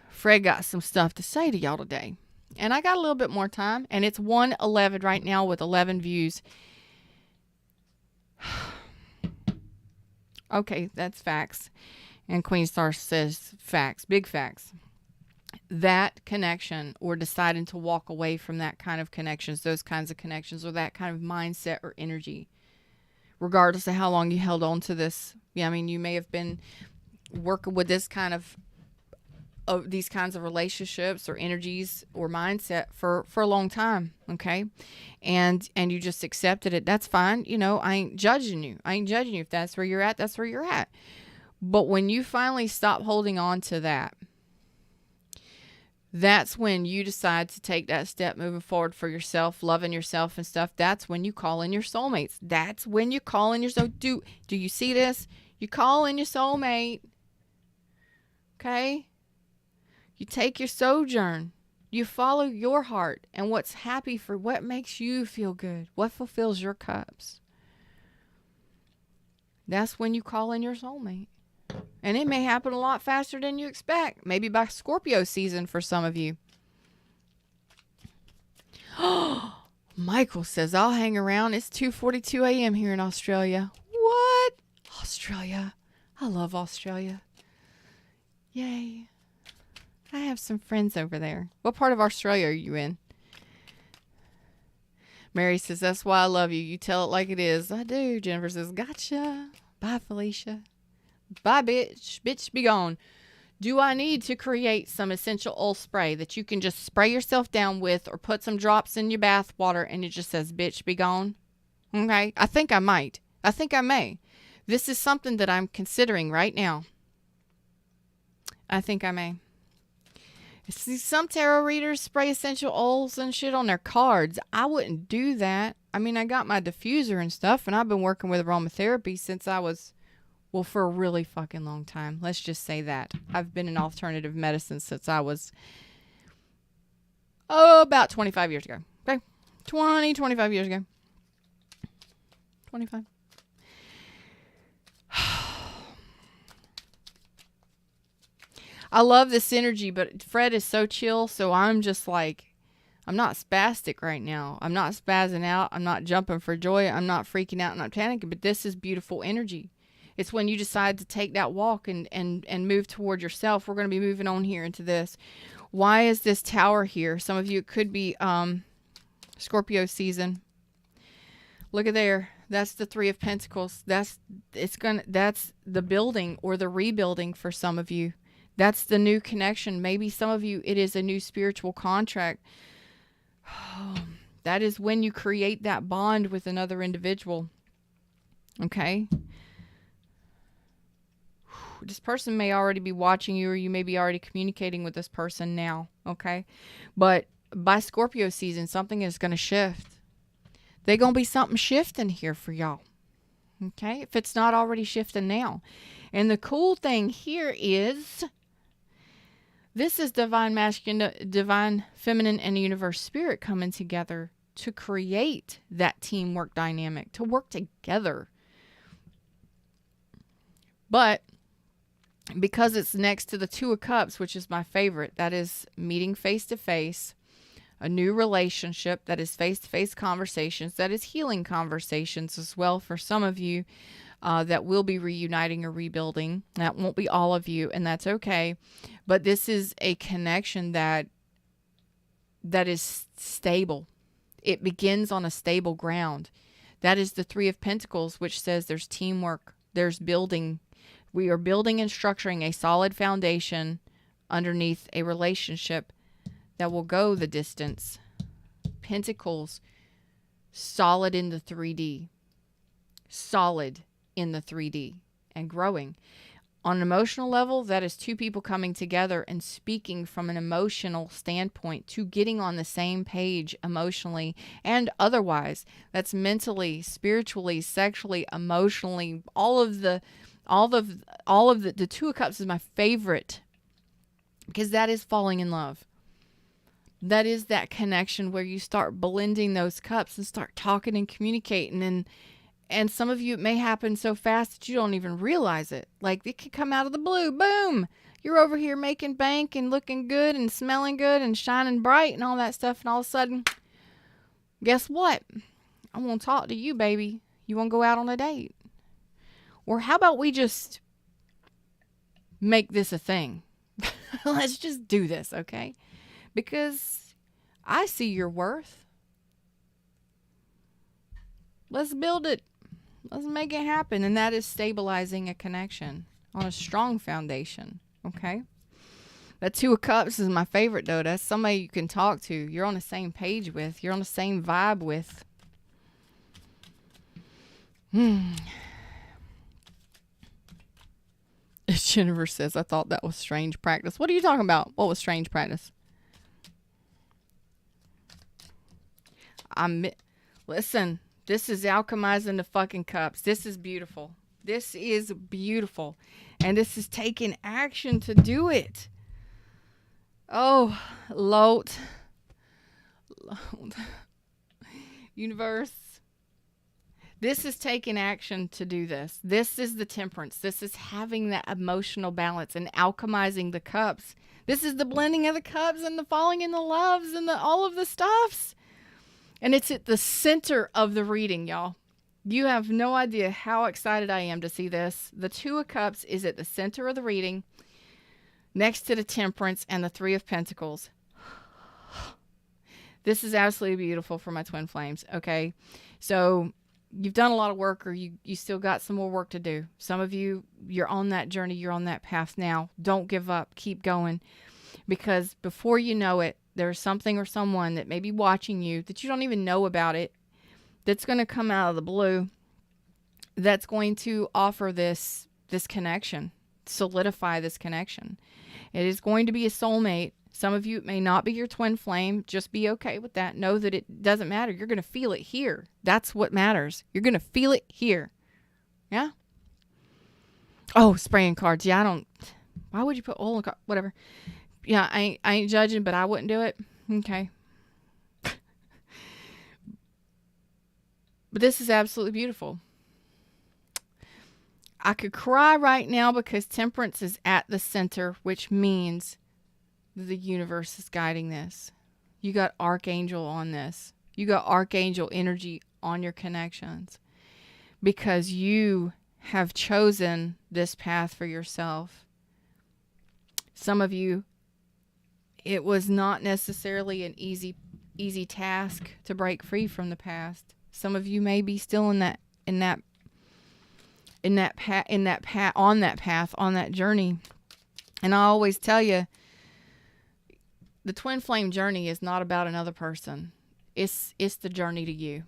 Fred got some stuff to say to y'all today. And I got a little bit more time, and it's 1:11 right now with 11 views. Okay, that's facts. And Queen Star says facts, big facts. That connection, or deciding to walk away from that kind of connections, those kinds of connections, or that kind of mindset or energy, regardless of how long you held on to this. Yeah, I mean, you may have been working with this kind of these kinds of relationships or energies or mindset for a long time, okay? And you just accepted it. That's fine. You know, I ain't judging you. If that's where you're at, that's where you're at. But when you finally stop holding on to that, that's when you decide to take that step moving forward for yourself, loving yourself and stuff. That's when you call in your soulmates. That's when you call in your soul. Do you see this? You call in your soulmate. Okay? You take your sojourn. You follow your heart and what's happy for what makes you feel good. What fulfills your cups. That's when you call in your soulmate. And it may happen a lot faster than you expect. Maybe by Scorpio season for some of you. Oh, Michael says, I'll hang around. It's 2:42 a.m. here in Australia. What? Australia. I love Australia. Yay. I have some friends over there. What part of Australia are you in? Mary says, that's why I love you. You tell it like it is. I do. Jennifer says, gotcha. Bye, Felicia. Bye, bitch. Bitch, be gone. Do I need to create some essential oil spray that you can just spray yourself down with, or put some drops in your bath water and it just says, bitch, be gone? Okay. I think I might. I think I may. This is something that I'm considering right now. I think I may. See, some tarot readers spray essential oils and shit on their cards. I wouldn't do that. I mean, I got my diffuser and stuff, and I've been working with aromatherapy since I was, well, for a really fucking long time. Let's just say that. I've been in alternative medicine since I was, about 25 years ago. Okay? 25 years ago. 25. I love this energy, but Fred is so chill, so I'm just like, I'm not spastic right now. I'm not spazzing out. I'm not jumping for joy. I'm not freaking out. I'm not panicking, but this is beautiful energy. It's when you decide to take that walk and move toward yourself. We're going to be moving on here into this. Why is this tower here? Some of you, it could be Scorpio season. Look at there. That's the Three of Pentacles. That's the building or the rebuilding for some of you. That's the new connection. Maybe some of you, it is a new spiritual contract. That is when you create that bond with another individual. Okay? This person may already be watching you, or you may be already communicating with this person now. Okay? But by Scorpio season, something is going to shift. There's going to be something shifting here for y'all. Okay? If it's not already shifting now. And the cool thing here is, this is divine masculine, divine feminine, and universe spirit coming together to create that teamwork dynamic, to work together. But because it's next to the Two of Cups, which is my favorite, that is meeting face to face, a new relationship, that is face-to-face conversations, that is healing conversations as well for some of you that will be reuniting or rebuilding. That won't be all of you, and that's okay. But this is a connection that is stable. It begins on a stable ground. That is the Three of Pentacles, which says there's teamwork, there's building. We are building and structuring a solid foundation underneath a relationship that will go the distance. Pentacles, solid in the 3D. Solid in the 3D and growing. On an emotional level, that is two people coming together and speaking from an emotional standpoint, to getting on the same page emotionally and otherwise. That's mentally, spiritually, sexually, emotionally, all of the Two of Cups is my favorite, because that is falling in love. That is that connection where you start blending those cups and start talking and communicating, and some of you, it may happen so fast that you don't even realize it. Like, it could come out of the blue. Boom! You're over here making bank and looking good and smelling good and shining bright and all that stuff. And all of a sudden, guess what? I want to talk to you, baby. You want to go out on a date? Or how about we just make this a thing? Let's just do this, okay? Because I see your worth. Let's build it. Let's make it happen. And that is stabilizing a connection on a strong foundation. Okay? That Two of Cups is my favorite, though. That's somebody you can talk to. You're on the same page with. You're on the same vibe with. Jennifer says, I thought that was strange practice. What are you talking about? What was strange practice? Listen. This is alchemizing the fucking cups. This is beautiful. This is beautiful. And this is taking action to do it. Oh, Lot. Universe. This is taking action to do this. This is the Temperance. This is having that emotional balance and alchemizing the cups. This is the blending of the cups and the falling in the loves and all of the stuffs. And it's at the center of the reading, y'all. You have no idea how excited I am to see this. The Two of Cups is at the center of the reading, next to the Temperance and the Three of Pentacles. This is absolutely beautiful for my twin flames, okay? So you've done a lot of work, or you still got some more work to do. Some of you, you're on that journey. You're on that path now. Don't give up. Keep going. Because before you know it, there's something or someone that may be watching you that you don't even know about it, that's going to come out of the blue, that's going to offer this connection, solidify this connection. It is going to be a soulmate. Some of you, it may not be your twin flame. Just be okay with that. Know that it doesn't matter. You're going to feel it here. That's what matters. You're going to feel it here. Yeah? Oh, spraying cards. Yeah, why would you put oil in cards? Whatever. Yeah, I ain't judging, but I wouldn't do it. Okay. But this is absolutely beautiful. I could cry right now because temperance is at the center, which means the universe is guiding this. You got archangel on this. You got archangel energy on your connections because you have chosen this path for yourself. Some of you, it was not necessarily an easy task to break free from the past. Some of you may be still on that journey. And I always tell you, the twin flame journey is not about another person. It's the journey to you.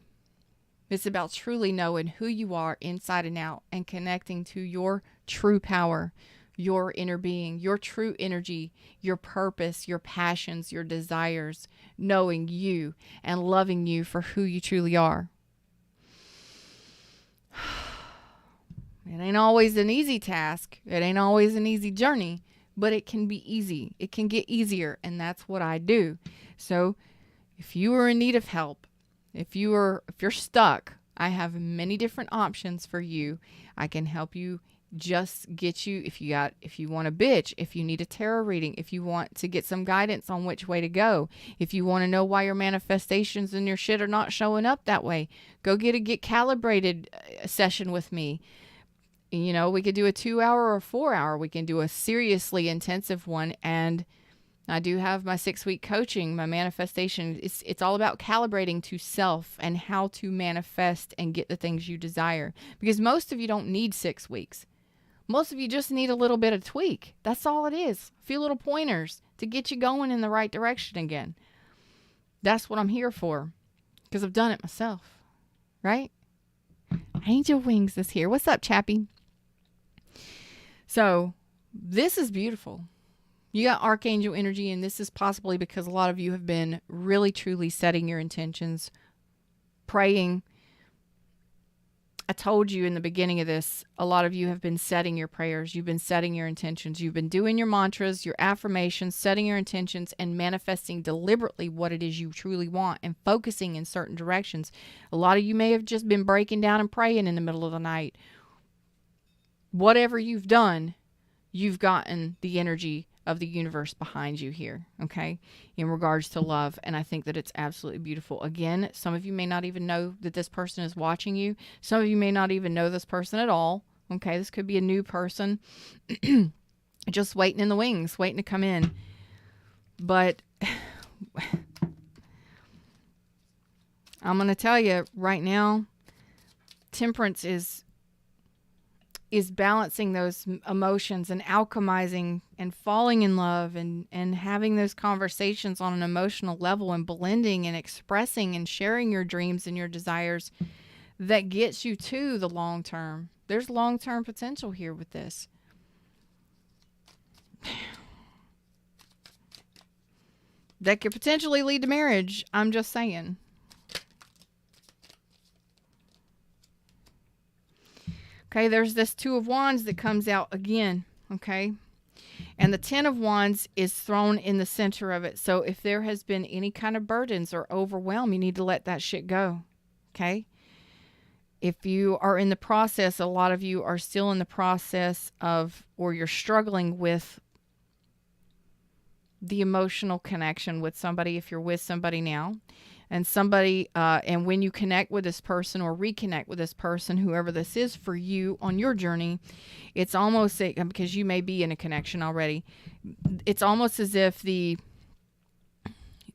It's about truly knowing who you are inside and out and connecting to your true power, your inner being, your true energy, your purpose, your passions, your desires, knowing you and loving you for who you truly are. It ain't always an easy task. It ain't always an easy journey, but it can be easy. It can get easier, and that's what I do. So if you are in need of help, if you're stuck, I have many different options for you. I can help you just get you, if you want a bitch, if you need a tarot reading, if you want to get some guidance on which way to go, if you want to know why your manifestations and your shit are not showing up that way, go get calibrated session with me. You know, we could do a 2-hour or 4-hour. We can do a seriously intensive one. And I do have my 6-week coaching, my manifestation. It's all about calibrating to self and how to manifest and get the things you desire. Because most of you don't need 6 weeks. Most of you just need a little bit of tweak. That's all it is. A few little pointers to get you going in the right direction again. That's what I'm here for. Because I've done it myself. Right? Angel Wings is here. What's up, Chappie? So this is beautiful. You got archangel energy, and this is possibly because a lot of you have been really, truly setting your intentions, praying. I told you in the beginning of this, a lot of you have been setting your prayers. You've been setting your intentions. You've been doing your mantras, your affirmations, setting your intentions, and manifesting deliberately what it is you truly want and focusing in certain directions. A lot of you may have just been breaking down and praying in the middle of the night. Whatever you've done, you've gotten the energy of the universe behind you here, okay, in regards to love. And I think that it's absolutely beautiful. Again, some of you may not even know that this person is watching you. Some of you may not even know this person at all, okay? This could be a new person just waiting in the wings, waiting to come in. But I'm going to tell you right now, temperance is balancing those emotions and alchemizing and falling in love and having those conversations on an emotional level and blending and expressing and sharing your dreams and your desires that gets you to the long term. There's long-term potential here with this. That could potentially lead to marriage. I'm just saying. Okay, there's this 2 of Wands that comes out again, okay? And the 10 of Wands is thrown in the center of it. So if there has been any kind of burdens or overwhelm, you need to let that shit go, okay? If you are in the process, a lot of you are still in the process of, or you're struggling with the emotional connection with somebody, if you're with somebody now. And somebody, and when you connect with this person or reconnect with this person, whoever this is for you on your journey, it's almost, because you may be in a connection already, it's almost as if the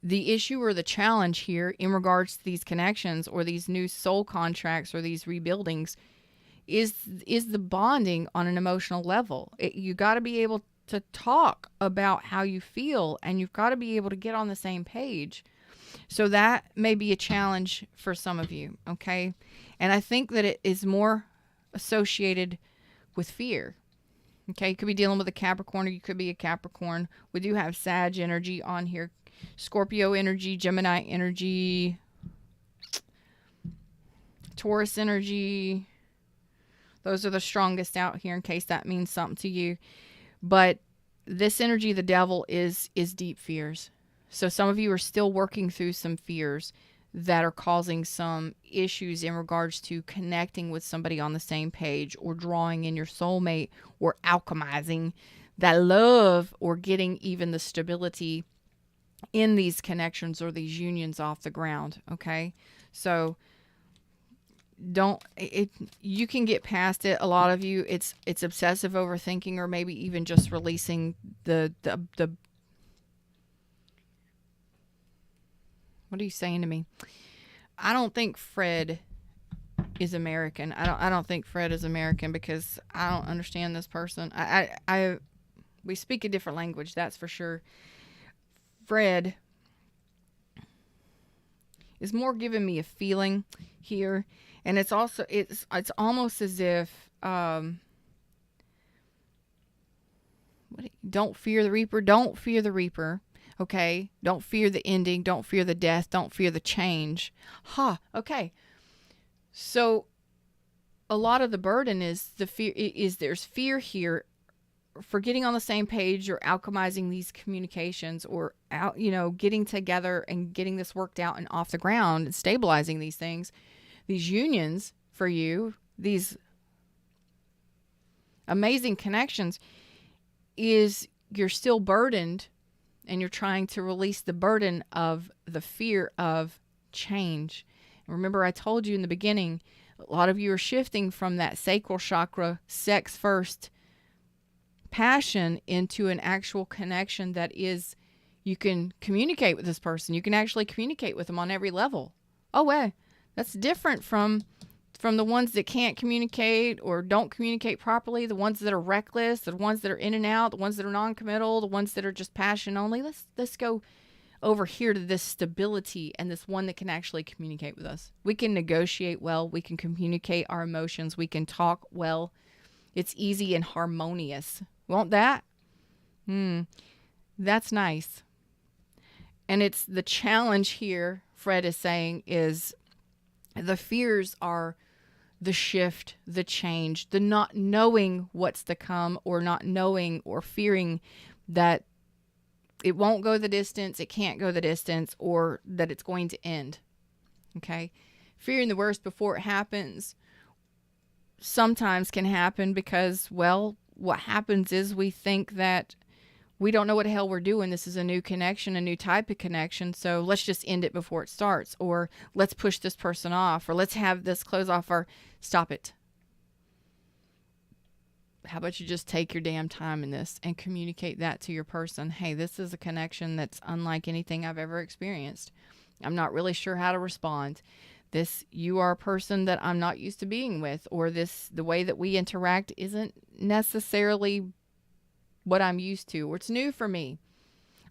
issue or the challenge here in regards to these connections or these new soul contracts or these rebuildings is the bonding on an emotional level. You got to be able to talk about how you feel, and you've got to be able to get on the same page. So that may be a challenge for some of you, okay? And I think that it is more associated with fear, okay? You could be dealing with a Capricorn, or you could be a Capricorn. We do have Sag energy on here, Scorpio energy, Gemini energy, Taurus energy. Those are the strongest out here in case that means something to you. But this energy, the devil, is deep fears. So some of you are still working through some fears that are causing some issues in regards to connecting with somebody on the same page, or drawing in your soulmate, or alchemizing that love, or getting even the stability in these connections or these unions off the ground. Okay. So don't it you can get past it. A lot of you, it's obsessive overthinking, or maybe even just releasing the what are you saying to me? I don't think Fred is American. I don't think Fred is American, because I don't understand this person. We speak a different language, that's for sure. Fred is more giving me a feeling here, and it's also it's almost as if don't fear the reaper. Don't fear the reaper. Okay? Don't fear the ending. Don't fear the death. Don't fear the change. Okay. So a lot of the burden is the fear, is there's fear here for getting on the same page, or alchemizing these communications, or out, getting together and getting this worked out and off the ground, and stabilizing these things, these unions for you, these amazing connections. Is you're still burdened, and you're trying to release the burden of the fear of change. And remember, I told you in the beginning, a lot of you are shifting from that sacral chakra, sex first passion, into an actual connection that is, you can communicate with this person. You can actually communicate with them on every level. Oh, well, that's different from the ones that can't communicate or don't communicate properly, the ones that are reckless, the ones that are in and out, the ones that are non-committal, the ones that are just passion only. Let's go over here to this stability, and this one that can actually communicate with us. We can negotiate well. We can communicate our emotions. We can talk well. It's easy and harmonious. Want that? That's nice. And it's the challenge here, Fred is saying, is the fears are the shift, the change, the not knowing what's to come, or not knowing or fearing that it won't go the distance, it can't go the distance, or that it's going to end. Okay? Fearing the worst before it happens sometimes can happen because, well, what happens is we think that we don't know what the hell we're doing. This is a new connection, a new type of connection. So let's just end it before it starts, or let's push this person off, or let's have this close off our, stop it. How about you just take your damn time in this and communicate that to your person? Hey, this is a connection that's unlike anything I've ever experienced. I'm not really sure how to respond. You are a person that I'm not used to being with, or the way that we interact isn't necessarily what I'm used to, or it's new for me.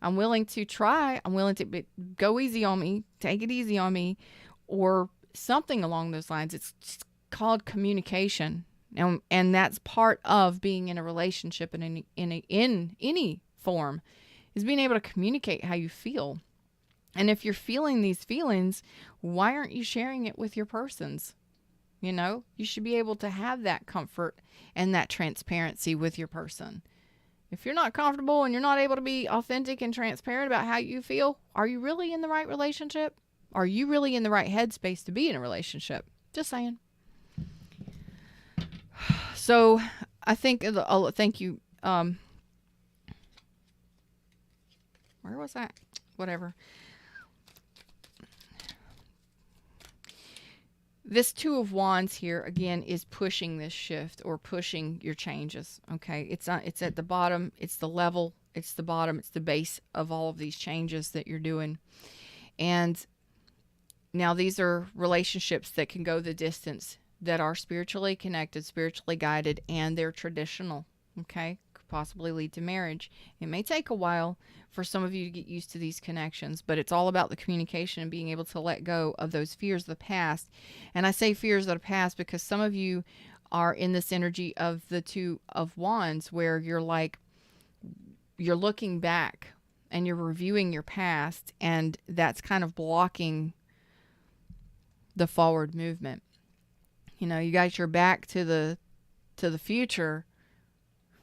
I'm willing to try. I'm willing to go easy on me, take it easy on me, or something along those lines. It's called communication. And that's part of being in a relationship, and in any form, is being able to communicate how you feel. And if you're feeling these feelings, why aren't you sharing it with your persons? You should be able to have that comfort and that transparency with your person. If you're not comfortable and you're not able to be authentic and transparent about how you feel, are you really in the right relationship? Are you really in the right headspace to be in a relationship? Just saying. So I think, thank you. Where was that? Whatever. This Two of Wands here, again, is pushing this shift, or pushing your changes, okay? It's at the bottom, it's the level, it's the bottom, it's the base of all of these changes that you're doing. And now these are relationships that can go the distance, that are spiritually connected, spiritually guided, and they're traditional, okay? Could possibly lead to marriage. It may take a while for some of you to get used to these connections, but it's all about the communication and being able to let go of those fears of the past. And I say fears of the past because some of you are in this energy of the Two of Wands, where you're looking back and you're reviewing your past, and that's kind of blocking the forward movement. You got your back to the future.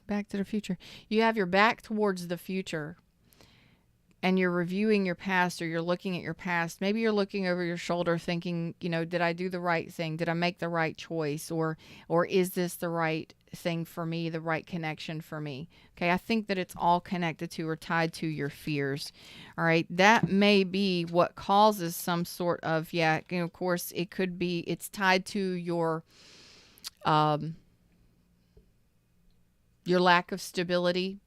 Back to the future. You have your back towards the future, and you're reviewing your past, or you're looking at your past, maybe you're looking over your shoulder thinking, did I do the right thing? Did I make the right choice? Or is this the right thing for me, the right connection for me? Okay, I think that it's all connected to or tied to your fears. All right, that may be what causes some sort of, of course, it could be, it's tied to your lack of stability.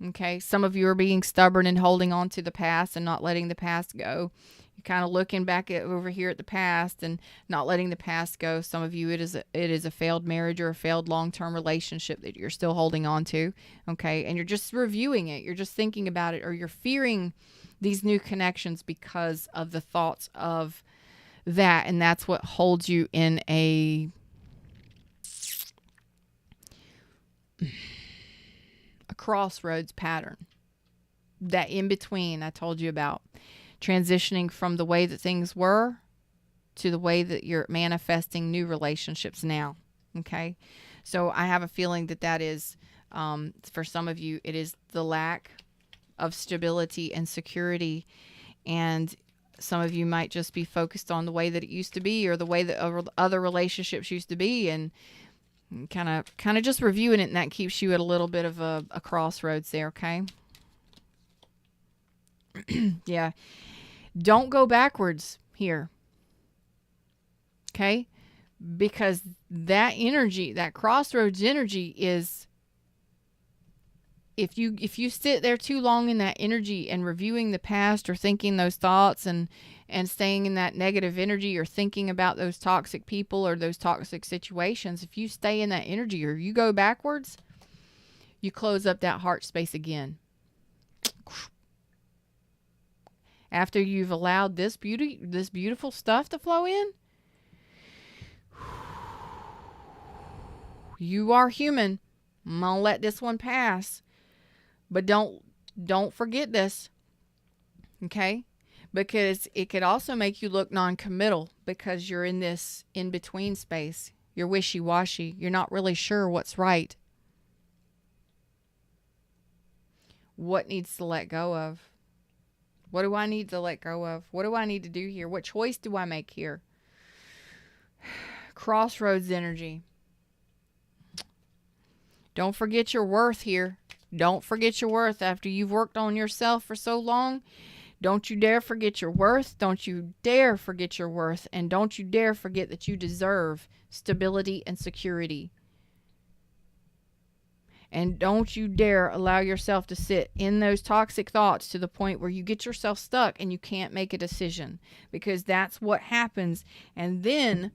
Okay, some of you are being stubborn and holding on to the past and not letting the past go. You're kind of looking back over here at the past and not letting the past go. Some of you, it is a failed marriage or a failed long-term relationship that you're still holding on to. Okay, and you're just reviewing it. You're just thinking about it, or you're fearing these new connections because of the thoughts of that, and that's what holds you in a crossroads pattern. That in between I told you about, transitioning from the way that things were to the way that you're manifesting new relationships now. Okay, so I have a feeling that is, for some of you, it is the lack of stability and security, and some of you might just be focused on the way that it used to be, or the way that other relationships used to be, and kind of just reviewing it, and that keeps you at a little bit of a crossroads there. Okay. Yeah. Don't go backwards here. Okay. Because that energy, that crossroads energy, is, if you sit there too long in that energy and reviewing the past, or thinking those thoughts, and staying in that negative energy, or thinking about those toxic people or those toxic situations, if you stay in that energy or you go backwards, you close up that heart space again. After you've allowed this beautiful stuff to flow in, you are human. I'm gonna let this one pass, but don't forget this. Okay? Because it could also make you look non-committal, because you're in this in-between space. You're wishy-washy. You're not really sure what's right. What needs to let go of? What do I need to let go of? What do I need to do here? What choice do I make here? Crossroads energy. Don't forget your worth here. Don't forget your worth after you've worked on yourself for so long. Don't you dare forget your worth. Don't you dare forget your worth. And don't you dare forget that you deserve stability and security. And don't you dare allow yourself to sit in those toxic thoughts to the point where you get yourself stuck and you can't make a decision. Because that's what happens. And then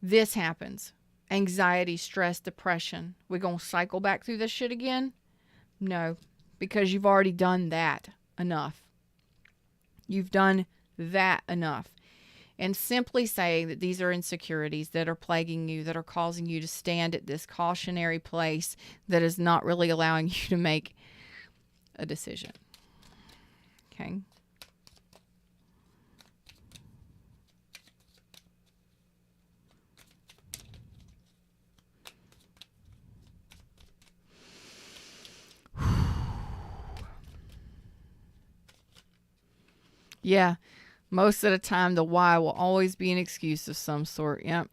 this happens. Anxiety, stress, depression. We're going to cycle back through this shit again? No. Because you've already done that enough. You've done that enough. And simply saying that these are insecurities that are plaguing you, that are causing you to stand at this cautionary place that is not really allowing you to make a decision. Okay? Yeah. Most of the time, the why will always be an excuse of some sort. Yep.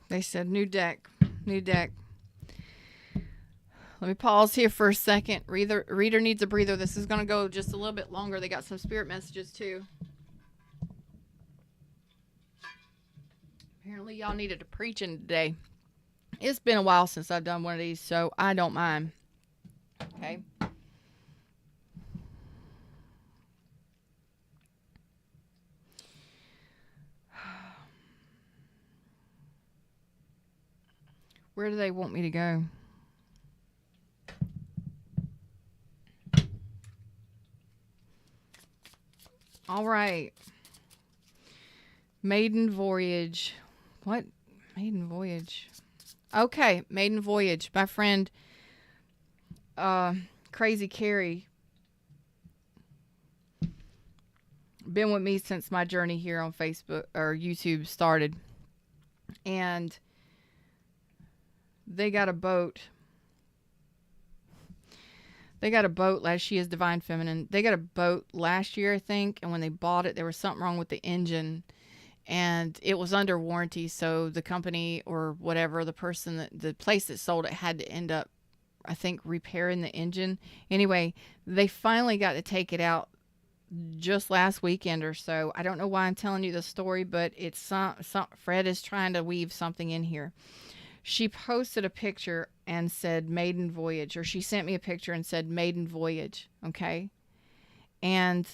They said new deck. New deck. Let me pause here for a second. Reader needs a breather. This is going to go just a little bit longer. They got some spirit messages too. Apparently y'all needed a preaching today. It's been a while since I've done one of these, so I don't mind. Okay. Where do they want me to go? All right. Maiden voyage. What? Maiden voyage. Okay, maiden voyage. My friend, Crazy Carrie, been with me since my journey here on Facebook or YouTube started. And they got a boat. They got a boat last. She is Divine Feminine. They got a boat last year, I think. And when they bought it, there was something wrong with the engine. And it was under warranty. So the company or whatever, the place that sold it had to end up, I think, repairing the engine. Anyway, they finally got to take it out just last weekend or so. I don't know why I'm telling you the story, but it's Fred is trying to weave something in here. She posted a picture and said maiden voyage, or she sent me a picture and said maiden voyage. Okay. And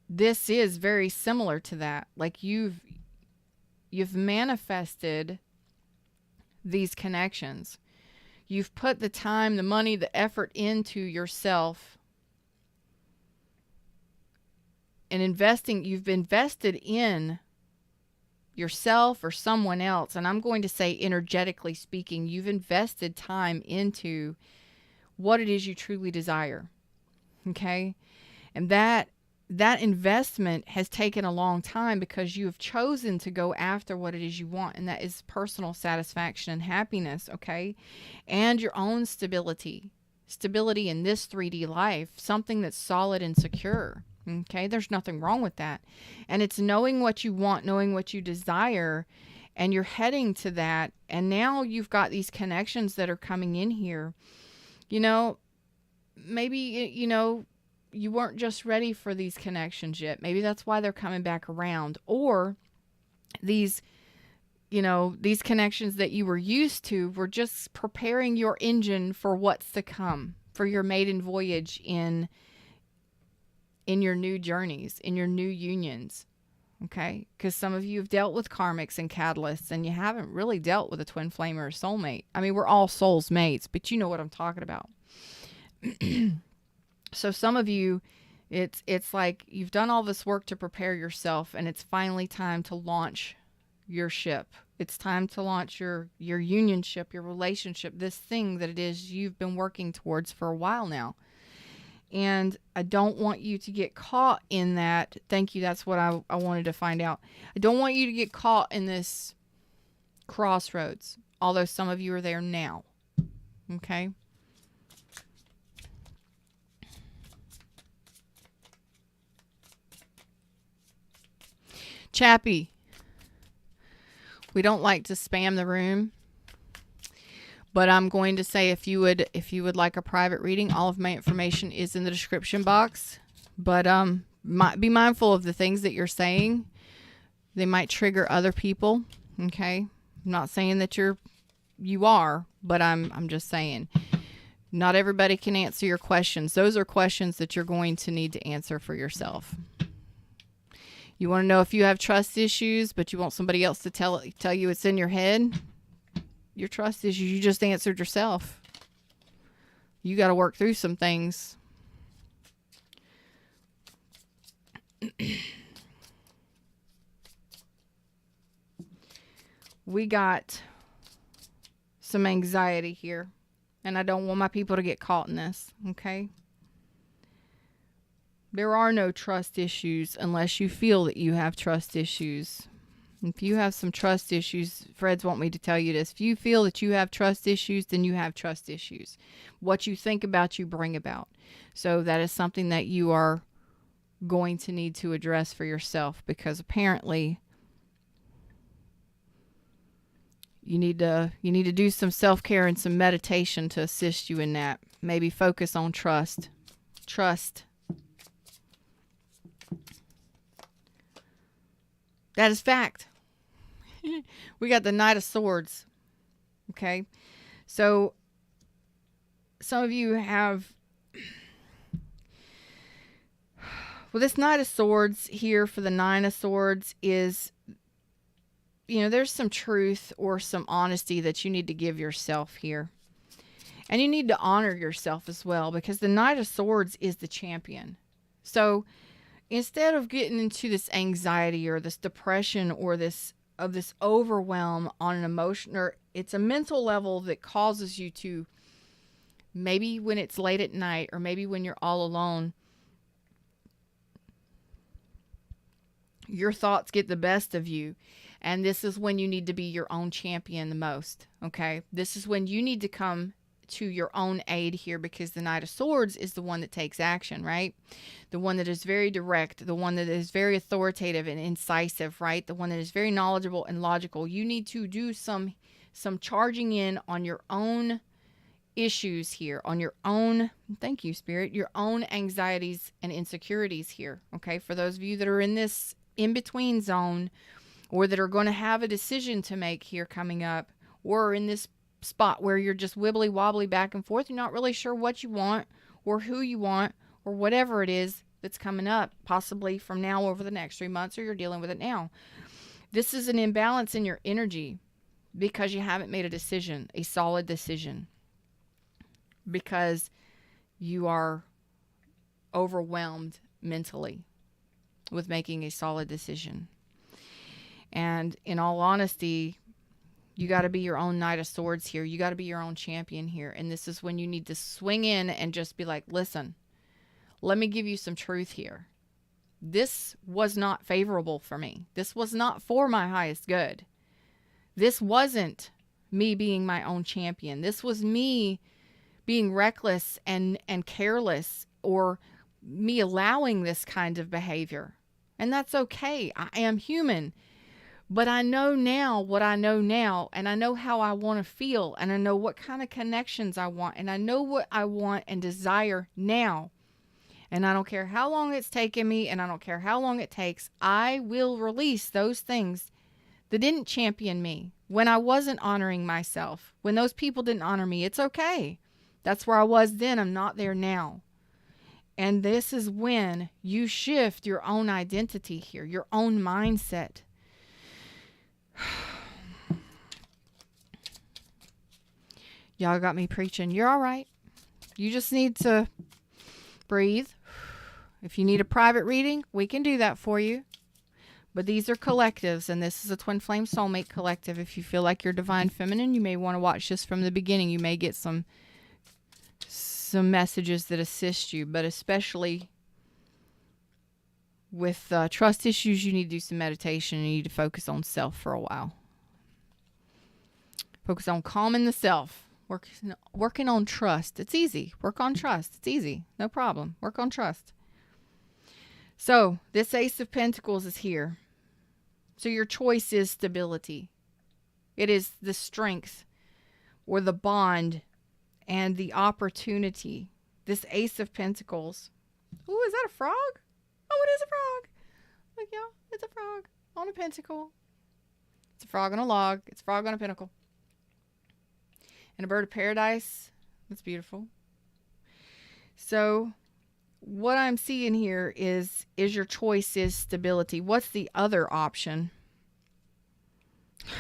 this is very similar to that. Like you've manifested these connections. You've put the time, the money, the effort into yourself and you've invested in yourself or someone else. And I'm going to say, energetically speaking, you've invested time into what it is you truly desire. Okay. And that investment has taken a long time because you have chosen to go after what it is you want. And that is personal satisfaction and happiness. Okay. And your own stability in this 3D life, something that's solid and secure. Okay. There's nothing wrong with that. And it's knowing what you want, knowing what you desire, and you're heading to that. And now you've got these connections that are coming in here. You know, maybe, you know, you weren't just ready for these connections yet. Maybe that's why they're coming back around. Or these, you know, these connections that you were used to were just preparing your engine for what's to come, for your maiden voyage in your new journeys, in your new unions. Okay? Because some of you have dealt with karmics and catalysts, and you haven't really dealt with a twin flame or a soulmate. I mean, we're all souls mates, but you know what I'm talking about. So some of you, it's like you've done all this work to prepare yourself, and it's finally time to launch your ship. It's time to launch your unionship, your relationship, this thing that it is you've been working towards for a while now. And I don't want you to get caught in that. Thank you. That's what I wanted to find out. I don't want you to get caught in this crossroads, although some of you are there now. Okay? Chappie, we don't like to spam the room, but I'm going to say if you would like a private reading, all of my information is in the description box. But be mindful of the things that you're saying. They might trigger other people. Okay, I'm not saying that you are, but I'm just saying not everybody can answer your questions. Those are questions that you're going to need to answer for yourself. You want to know if you have trust issues, but you want somebody else to tell you it's in your head? Your trust issues, you just answered yourself. You got to work through some things. We got some anxiety here, and I don't want my people to get caught in this, okay? There are no trust issues unless you feel that you have trust issues. If you have some trust issues, Fred's want me to tell you this. If you feel that you have trust issues, then you have trust issues. What you think about, you bring about. So that is something that you are going to need to address for yourself, because apparently you need to do some self-care and some meditation to assist you in that. Maybe focus on trust. Trust. That is fact. We got the Knight of Swords. Okay. So some of you have, well, this Knight of Swords here for the Nine of Swords is, you know, there's some truth or some honesty that you need to give yourself here. And you need to honor yourself as well, because the Knight of Swords is the champion. So instead of getting into this anxiety or this depression or this overwhelm on an emotion, or it's a mental level that causes you to, maybe when it's late at night or maybe when you're all alone, your thoughts get the best of you. And this is when you need to be your own champion the most. Okay. This is when you need to come to your own aid here, because the Knight of Swords is the one that takes action, right? The one that is very direct, the one that is very authoritative and incisive, right? The one that is very knowledgeable and logical. You need to do some charging in on your own issues here, on your own, thank you, Spirit, your own anxieties and insecurities here. Okay. For those of you that are in this in-between zone, or that are going to have a decision to make here coming up, or in this spot where you're just wibbly wobbly back and forth, you're not really sure what you want or who you want or whatever it is that's coming up, possibly from now over the next 3 months, or you're dealing with it now. This is an imbalance in your energy because you haven't made a decision, a solid decision, because you are overwhelmed mentally with making a solid decision. And in all honesty, you got to be your own Knight of Swords here. You got to be your own champion here. And this is when you need to swing in and just be like, listen, let me give you some truth here. This was not favorable for me. This was not for my highest good. This wasn't me being my own champion. This was me being reckless and careless, or me allowing this kind of behavior. And that's okay. I am human. But I know now what I know now, and I know how I want to feel, and I know what kind of connections I want, and I know what I want and desire now. And I don't care how long it's taken me, and I don't care how long it takes. I will release those things that didn't champion me, when I wasn't honoring myself, when those people didn't honor me. It's okay. That's where I was then. I'm not there now. And this is when you shift your own identity here, your own mindset. Y'all got me preaching. You're all right. You just need to breathe. If you need a private reading, we can do that for you. But these are collectives, and this is a Twin Flame Soulmate collective. If you feel like you're Divine Feminine, you may want to watch this from the beginning. You may get some messages that assist you, but especially with trust issues, you need to do some meditation. You need to focus on self for a while. Focus on calming the self. Working on trust. It's easy. Work on trust. It's easy. No problem. Work on trust. So this Ace of Pentacles is here. So your choice is stability. It is the strength or the bond and the opportunity. This Ace of Pentacles. Ooh, is that a frog? Oh, it is a frog. Look, y'all. It's a frog on a pentacle. It's a frog on a log. It's a frog on a pinnacle. And a bird of paradise. That's beautiful. So what I'm seeing here is your choice is stability. What's the other option?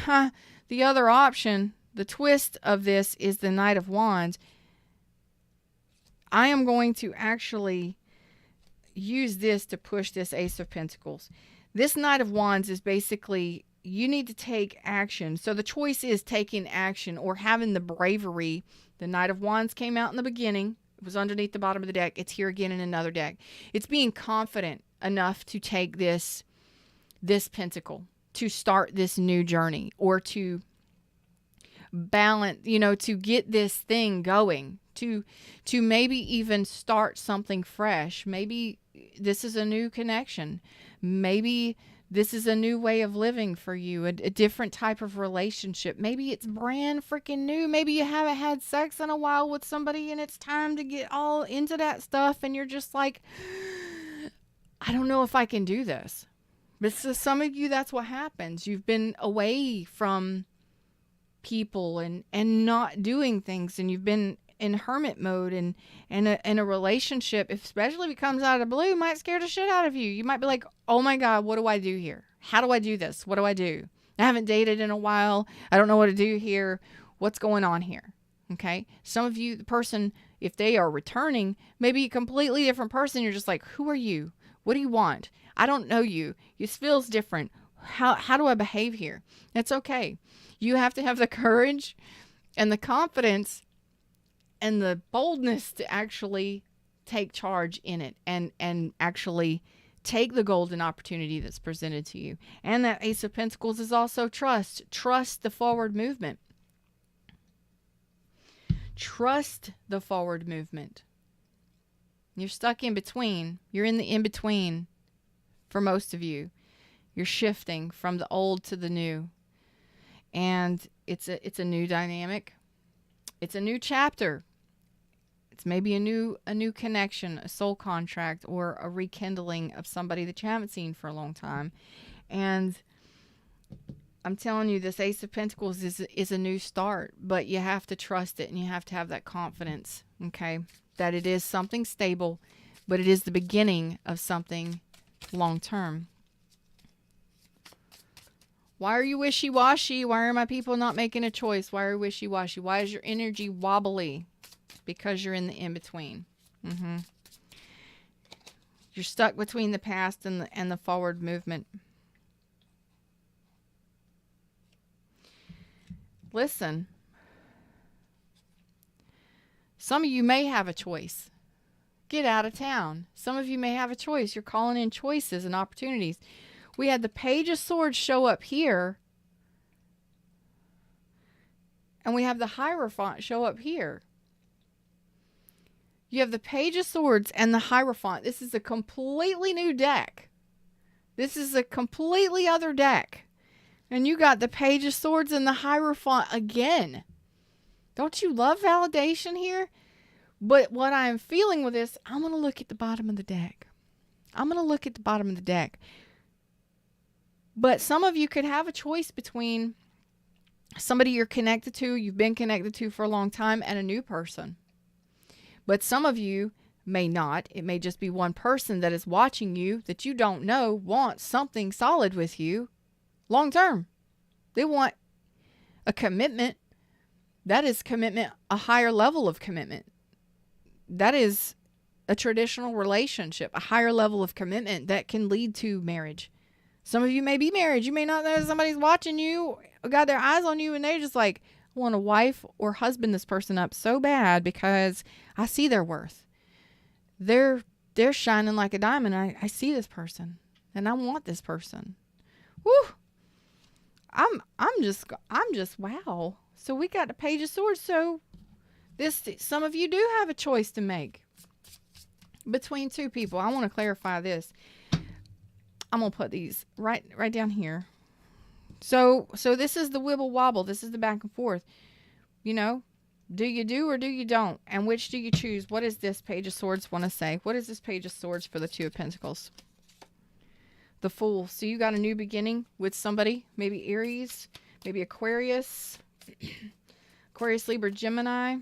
The other option, the twist of this, is the Knight of Wands. I am going to actually use this to push this Ace of Pentacles. This Knight of Wands is basically, you need to take action. So the choice is taking action or having the bravery. The Knight of Wands came out in the beginning. It was underneath the bottom of the deck. It's here again in another deck. It's being confident enough to take this pentacle, to start this new journey, or to balance, to get this thing going, to maybe even start something fresh. Maybe this is a new connection. Maybe this is a new way of living for you, a different type of relationship. Maybe it's brand freaking new. Maybe you haven't had sex in a while with somebody and it's time to get all into that stuff. And you're just like, I don't know if I can do this. But for some of you, that's what happens. You've been away from people and not doing things, and you've been in hermit mode, and in a relationship, especially if it comes out of the blue, might scare the shit out of you. You might be like, oh my God, what do I do here? How do I do this? What do I do? I haven't dated in a while. I don't know what to do here. What's going on here? Okay. Some of you, the person, if they are returning, maybe a completely different person. You're just like, who are you? What do you want? I don't know you. This feels different. How do I behave here? It's okay. You have to have the courage and the confidence and the boldness to actually take charge in it and actually take the golden opportunity that's presented to you. And that Ace of Pentacles is also trust. Trust the forward movement. Trust the forward movement. You're stuck in between. You're in the in-between for most of you. You're shifting from the old to the new. And it's a new dynamic. It's a new chapter. It's maybe a new connection, a soul contract, or a rekindling of somebody that you haven't seen for a long time. And I'm telling you, this Ace of Pentacles is a new start, but you have to trust it and you have to have that confidence, okay, that it is something stable, but it is the beginning of something long term. Why are you wishy-washy? Why are my people not making a choice? Why are you wishy-washy? Why is your energy wobbly? Because you're in the in-between. You're stuck between the past and the forward movement. Listen. Some of you may have a choice. Get out of town. Some of you may have a choice. You're calling in choices and opportunities. We had the Page of Swords show up here. And we have the Hierophant show up here. You have the Page of Swords and the Hierophant. This is a completely new deck. This is a completely other deck. And you got the Page of Swords and the Hierophant again. Don't you love validation here? But what I'm feeling with this, I'm going to look at the bottom of the deck. I'm going to look at the bottom of the deck. But some of you could have a choice between somebody you're connected to, you've been connected to for a long time, and a new person. But some of you may not. It may just be one person that is watching you that you don't know wants something solid with you long term. They want a commitment. That is commitment, a higher level of commitment. That is a traditional relationship, a higher level of commitment that can lead to marriage. Some of you may be married. You may not know somebody's watching you, got their eyes on you, and they're just like, I want to wife or husband this person up so bad because I see their worth. They're shining like a diamond. I see this person and I want this person. Woo! I'm just wow. So we got the Page of Swords. So some of you do have a choice to make between two people. I want to clarify this. I'm gonna put these right down here. So this is the wibble wobble. This is the back and forth. You know, do you do or do you don't? And which do you choose? What does this Page of Swords want to say? What is this Page of Swords for the Two of Pentacles? The Fool. So you got a new beginning with somebody. Maybe Aries. Maybe Aquarius. Aquarius, Libra, Gemini.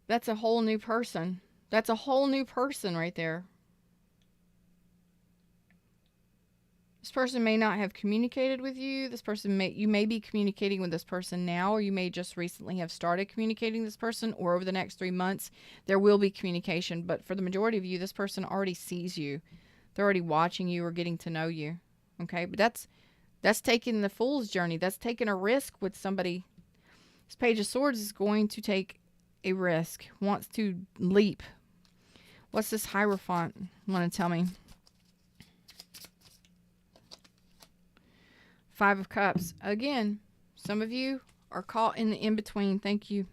That's a whole new person. That's a whole new person right there. This person may not have communicated with you. You may be communicating with this person now, or you may just recently have started communicating with this person, or over the next 3 months, there will be communication. But for the majority of you, this person already sees you. They're already watching you or getting to know you. Okay. But that's taking the fool's journey. That's taking a risk with somebody. This Page of Swords is going to take a risk, wants to leap. What's this Hierophant want to tell me? Five of Cups. Again, some of you are caught in the in-between. Thank you.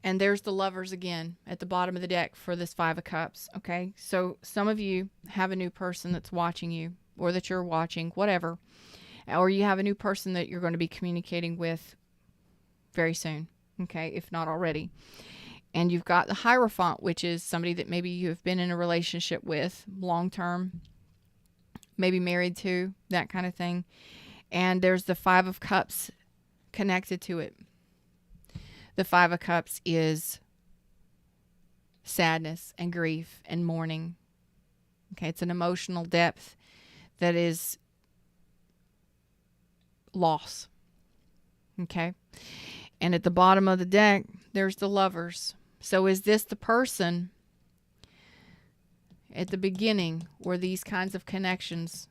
And there's the Lovers again at the bottom of the deck for this Five of Cups. Okay. So some of you have a new person that's watching you, or that you're watching, whatever. Or you have a new person that you're going to be communicating with very soon. Okay. If not already. And you've got the Hierophant, which is somebody that maybe you have been in a relationship with long-term, maybe married to, that kind of thing. And there's the Five of Cups connected to it. The Five of Cups is sadness and grief and mourning. Okay, it's an emotional depth that is loss. Okay. And at the bottom of the deck, there's the Lovers. So is this the person at the beginning were these kinds of connections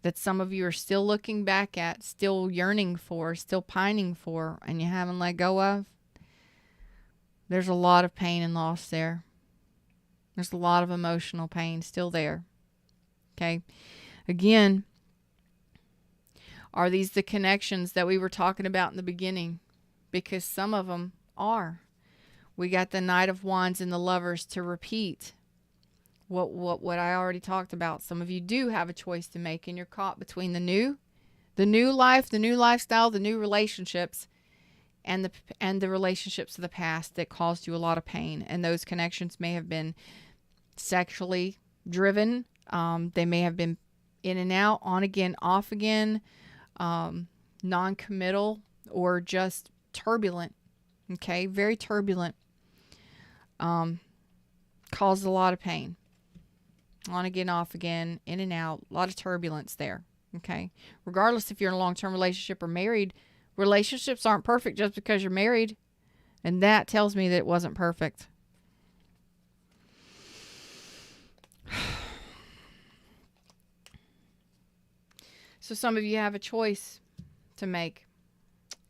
that some of you are still looking back at, still yearning for, still pining for, and you haven't let go of, there's a lot of pain and loss there. There's a lot of emotional pain still there. Okay? Again, are these the connections that we were talking about in the beginning? Because some of them are. We got the Knight of Wands and the Lovers to repeat what I already talked about. Some of you do have a choice to make, and you're caught between the new life, the new lifestyle, the new relationships, and the relationships of the past that caused you a lot of pain. And those connections may have been sexually driven. They may have been in and out, on again, off again, non-committal, or just turbulent. Okay, very turbulent. Caused a lot of pain. On again, off again, in and out, a lot of turbulence there. Okay, regardless if you're in a long-term relationship or married, relationships aren't perfect just because you're married, and that tells me that it wasn't perfect. So some of you have a choice to make.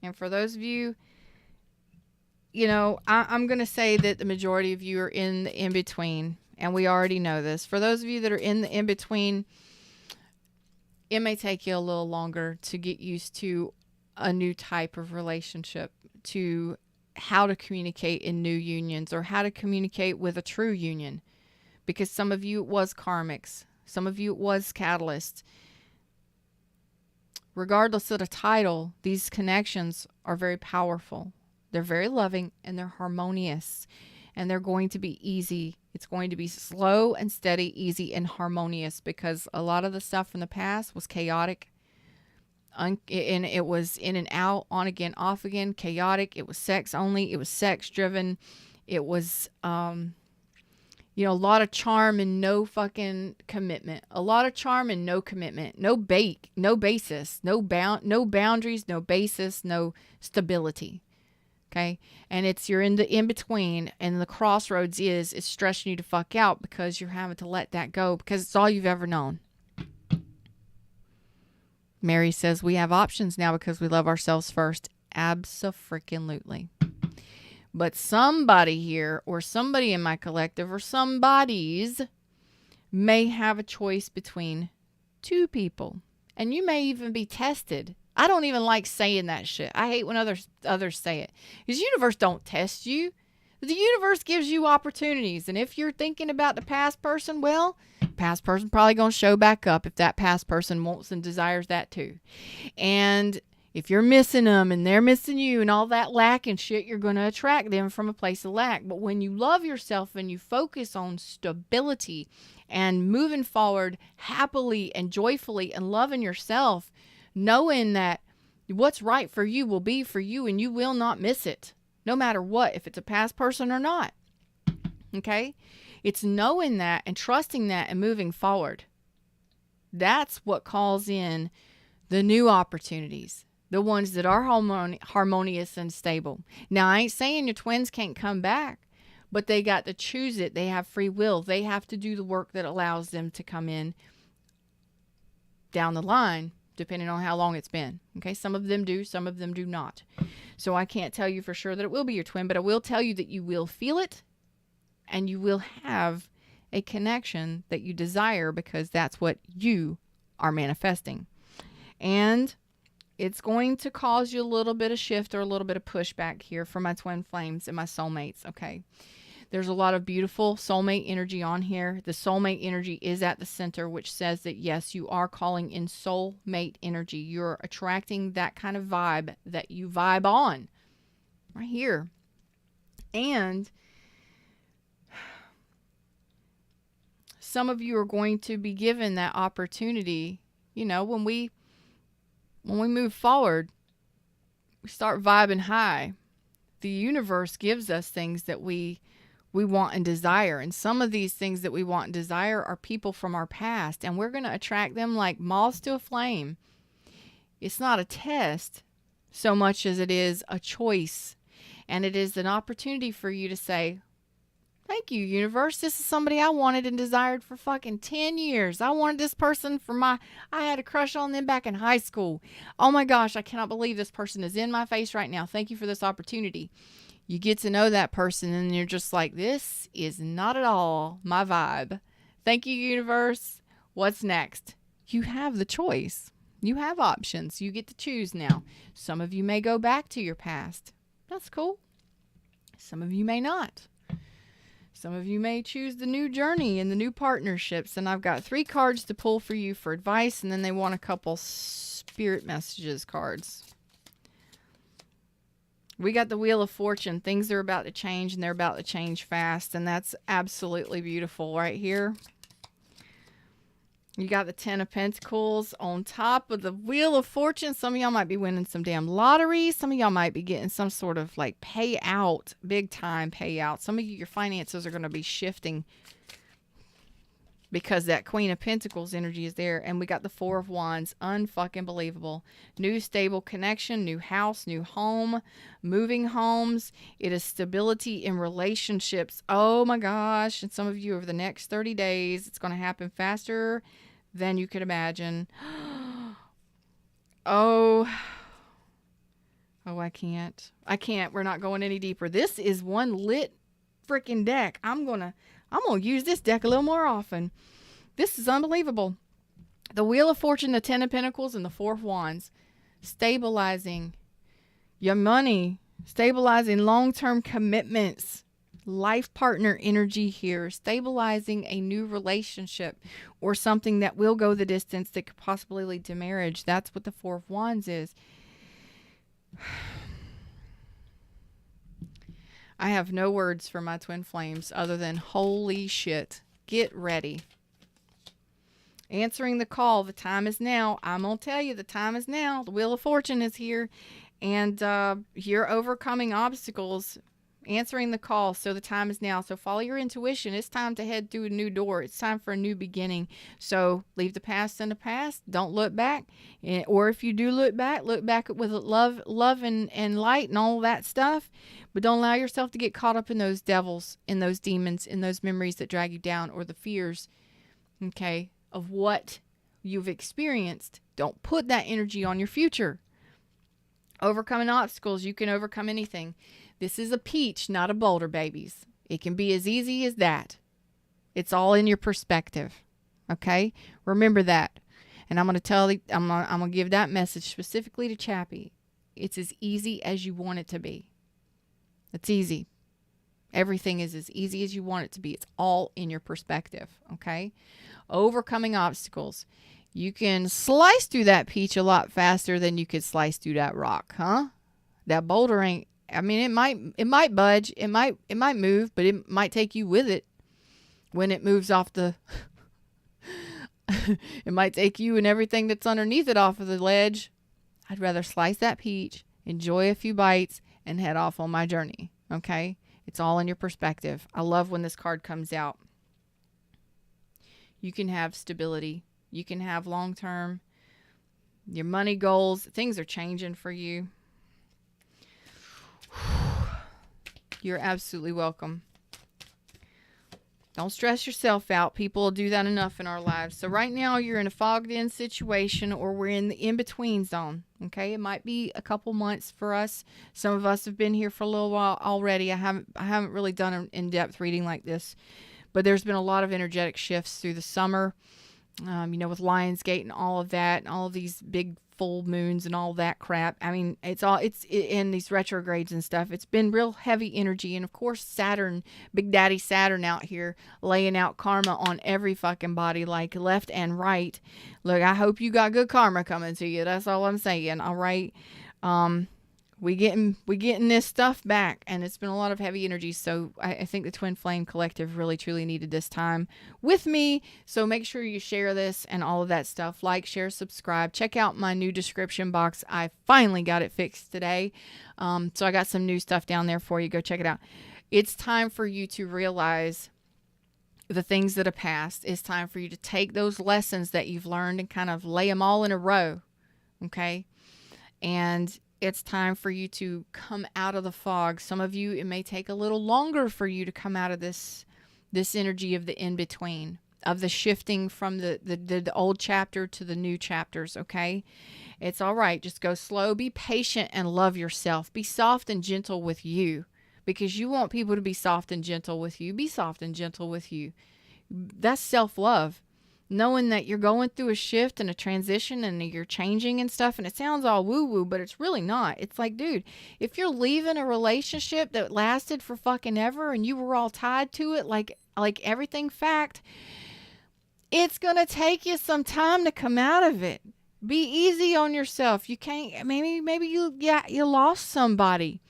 And for those of you, I'm going to say that the majority of you are in the in-between, and we already know this. For those of you that are in the in-between, it may take you a little longer to get used to a new type of relationship, to how to communicate in new unions, or how to communicate with a true union. Because some of you it was karmics. Some of you it was catalysts. Regardless of the title, these connections are very powerful. They're very loving, and they're harmonious, and they're going to be easy. It's going to be slow and steady, easy and harmonious, because a lot of the stuff from the past was chaotic, and it was in and out, on again, off again, chaotic. It was sex only. It was sex driven. It was, a lot of charm and no fucking commitment. A lot of charm and no commitment. No basis. No boundaries, no basis, no stability. Okay. And you're in the in-between, and the crossroads is stressing you to fuck out because you're having to let that go because it's all you've ever known. Mary says we have options now because we love ourselves first. Abso-freaking-lutely. But somebody here, or somebody in my collective, or somebodies may have a choice between two people. And you may even be tested. I don't even like saying that shit. I hate when others say it. Because the universe don't test you. The universe gives you opportunities. And if you're thinking about the past person, well, past person probably going to show back up if that past person wants and desires that too. And if you're missing them and they're missing you and all that lack and shit, you're going to attract them from a place of lack. But when you love yourself and you focus on stability and moving forward happily and joyfully and loving yourself, knowing that what's right for you will be for you and you will not miss it, no matter what, if it's a past person or not. Okay? It's knowing that and trusting that and moving forward. That's what calls in the new opportunities. The ones that are harmonious and stable. Now, I ain't saying your twins can't come back, but they got to choose it. They have free will. They have to do the work that allows them to come in down the line, depending on how long it's been. Okay, some of them do, some of them do not. So I can't tell you for sure that it will be your twin, but I will tell you that you will feel it, and you will have a connection that you desire, because that's what you are manifesting. And it's going to cause you a little bit of shift or a little bit of pushback here for my twin flames and my soulmates, okay? There's a lot of beautiful soulmate energy on here. The soulmate energy is at the center, which says that, yes, you are calling in soulmate energy. You're attracting that kind of vibe that you vibe on right here. And some of you are going to be given that opportunity, when we move forward, we start vibing high. The universe gives us things that we want and desire. And some of these things that we want and desire are people from our past. And we're going to attract them like moths to a flame. It's not a test so much as it is a choice. And it is an opportunity for you to say, Thank you, universe. This is somebody I wanted and desired for fucking 10 years. I wanted this person I had a crush on them back in high school. Oh my gosh, I cannot believe this person is in my face right now. Thank you for this opportunity. You get to know that person and you're just like, this is not at all my vibe. Thank you, universe. What's next? You have the choice. You have options. You get to choose now. Some of you may go back to your past. That's cool. Some of you may not. Some of you may choose the new journey and the new partnerships. And I've got 3 cards to pull for you for advice. And then they want a couple spirit messages cards. We got the Wheel of Fortune. Things are about to change and they're about to change fast. And that's absolutely beautiful right here. You got the 10 of Pentacles on top of the Wheel of Fortune. Some of y'all might be winning some damn lottery. Some of y'all might be getting some sort of like payout, big time payout. Some of you, your finances are going to be shifting because that Queen of Pentacles energy is there. And we got the 4 of Wands. Unfucking believable. New stable connection, new house, new home, moving homes. It is stability in relationships. Oh my gosh. And some of you over the next 30 days, it's going to happen faster than you could imagine. Oh, I can't. We're not going any deeper. This is one lit freaking deck. I'm going to use this deck a little more often. This is unbelievable. The Wheel of Fortune, the 10 of Pentacles, and the 4 of Wands. Stabilizing your money. Stabilizing long-term commitments. Life partner energy here. Stabilizing a new relationship or something that will go the distance that could possibly lead to marriage. That's what the 4 of Wands is. I have no words for my twin flames other than holy shit. Get ready. Answering the call. The time is now. I'm going to tell you the time is now. The Wheel of Fortune is here. And you're overcoming obstacles. Answering the call. So the time is now. So follow your intuition. It's time to head through a new door. It's time for a new beginning. So leave the past in the past. Don't look back. Or if you do look back with love and light and all that stuff. But don't allow yourself to get caught up in those devils, in those demons, in those memories that drag you down, or the fears, okay, of what you've experienced. Don't put that energy on your future. Overcoming obstacles. You can overcome anything. This is a peach, not a boulder, babies. It can be as easy as that. It's all in your perspective. Okay? Remember that. And I'm going to I'm going to give that message specifically to Chappie. It's as easy as you want it to be. It's easy. Everything is as easy as you want it to be. It's all in your perspective. Okay? Overcoming obstacles. You can slice through that peach a lot faster than you could slice through that rock, huh? That boulder ain't, I mean, it might budge, it might move, but it might take you with it when it moves off the, it might take you and everything that's underneath it off of the ledge. I'd rather slice that peach, enjoy a few bites, and head off on my journey, okay? It's all in your perspective. I love when this card comes out. You can have stability. You can have long-term, your money goals. Things are changing for you. You're absolutely welcome. Don't stress yourself out. People do that enough in our lives. So right now you're in a fogged in situation, or we're in the in-between zone. Okay. It might be a couple months for us. Some of us have been here for a little while already. I haven't really done an in-depth reading like this, but there's been a lot of energetic shifts through the summer. With Lionsgate and all of that, and all of these big full moons and all that crap. I mean, it's in these retrogrades and stuff. It's been real heavy energy. And of course, Saturn, Big Daddy Saturn out here laying out karma on every fucking body, like left and right. Look, I hope you got good karma coming to you. That's all I'm saying. All right. We getting this stuff back, and it's been a lot of heavy energy. So I think the Twin Flame Collective really truly needed this time with me. So make sure you share this and all of that stuff. Like, share, subscribe. Check out my new description box. I finally got it fixed today. So I got some new stuff down there for you. Go check it out. It's time for you to realize the things that have passed. It's time for you to take those lessons that you've learned and kind of lay them all in a row. Okay? And it's time for you to come out of the fog. Some of you, it may take a little longer for you to come out of this energy of the in-between, of the shifting from the old chapter to the new chapters, okay? It's all right. Just go slow. Be patient and love yourself. Be soft and gentle with you, because you want people to be soft and gentle with you. Be soft and gentle with you. That's self-love. Knowing that you're going through a shift and a transition and you're changing and stuff, and it sounds all woo-woo, but it's really not. It's like, dude, if you're leaving a relationship that lasted for fucking ever and you were all tied to it like everything fact, it's going to take you some time to come out of it. Be easy on yourself. You can't, maybe you lost somebody.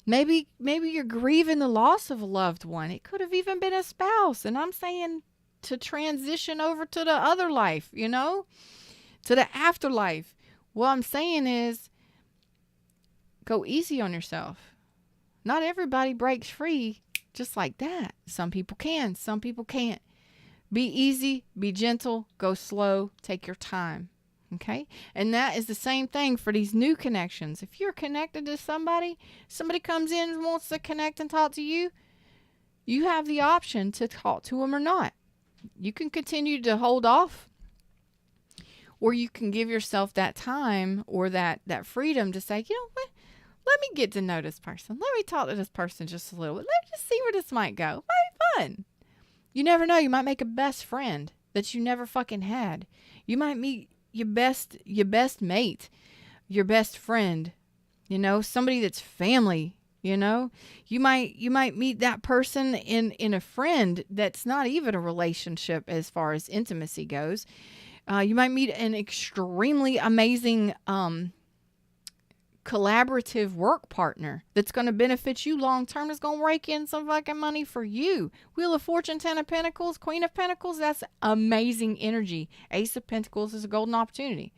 Maybe you're grieving the loss of a loved one. It could have even been a spouse. And I'm saying to transition over to the other life, you know, to the afterlife. What I'm saying is, go easy on yourself. Not everybody breaks free just like that. Some people can, some people can't. Be easy, be gentle, go slow, take your time. Okay? And that is the same thing for these new connections. If you're connected to somebody comes in and wants to connect and talk to you, you have the option to talk to them or not. You can continue to hold off, or you can give yourself that time or that freedom to say, you know what, let me get to know this person. Let me talk to this person just a little bit. Let me just see where this might go. Might be fun. You never know. You might make a best friend that you never fucking had. You might meet your best mate, your best friend, you know, somebody that's family. You know, you might meet that person in a friend that's not even a relationship as far as intimacy goes. You might meet an extremely amazing collaborative work partner that's going to benefit you long term, that's going to rake in some fucking money for you. Wheel of Fortune, 10 of Pentacles, Queen of Pentacles, that's amazing energy. Ace of Pentacles is a golden opportunity.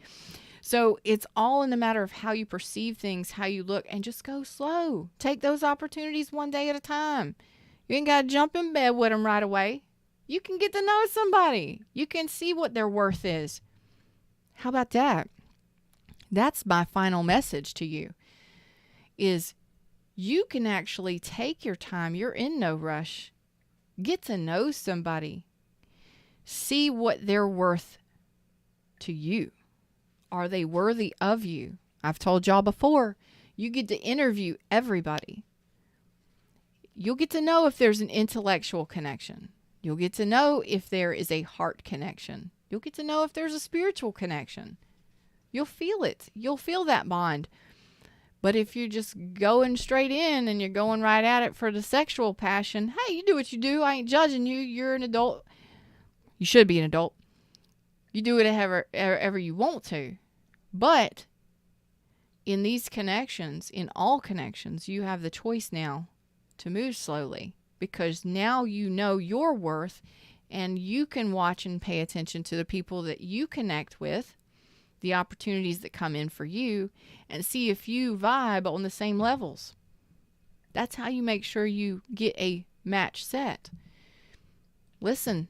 So it's all in the matter of how you perceive things, how you look, and just go slow. Take those opportunities one day at a time. You ain't got to jump in bed with them right away. You can get to know somebody. You can see what their worth is. How about that? That's my final message to you, is you can actually take your time. You're in no rush. Get to know somebody. See what they're worth to you. Are they worthy of you? I've told y'all before, you get to interview everybody. You'll get to know if there's an intellectual connection. You'll get to know if there is a heart connection. You'll get to know if there's a spiritual connection. You'll feel it. You'll feel that bond. But if you're just going straight in and you're going right at it for the sexual passion, hey, you do what you do. I ain't judging you. You're an adult. You should be an adult. You do it ever you want to. But in these connections, in all connections, you have the choice now to move slowly, because now you know your worth, and you can watch and pay attention to the people that you connect with, the opportunities that come in for you, and see if you vibe on the same levels. That's how you make sure you get a match set. Listen.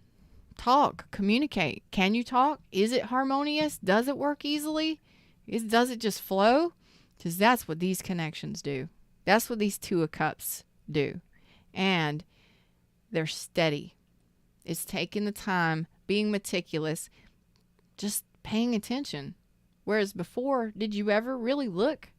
Talk, communicate. Can you talk? Is it harmonious? Does it work easily? Does it just flow? Because that's what these connections do. That's what these Two of Cups do. And they're steady. It's taking the time, being meticulous, just paying attention. Whereas before, did you ever really look?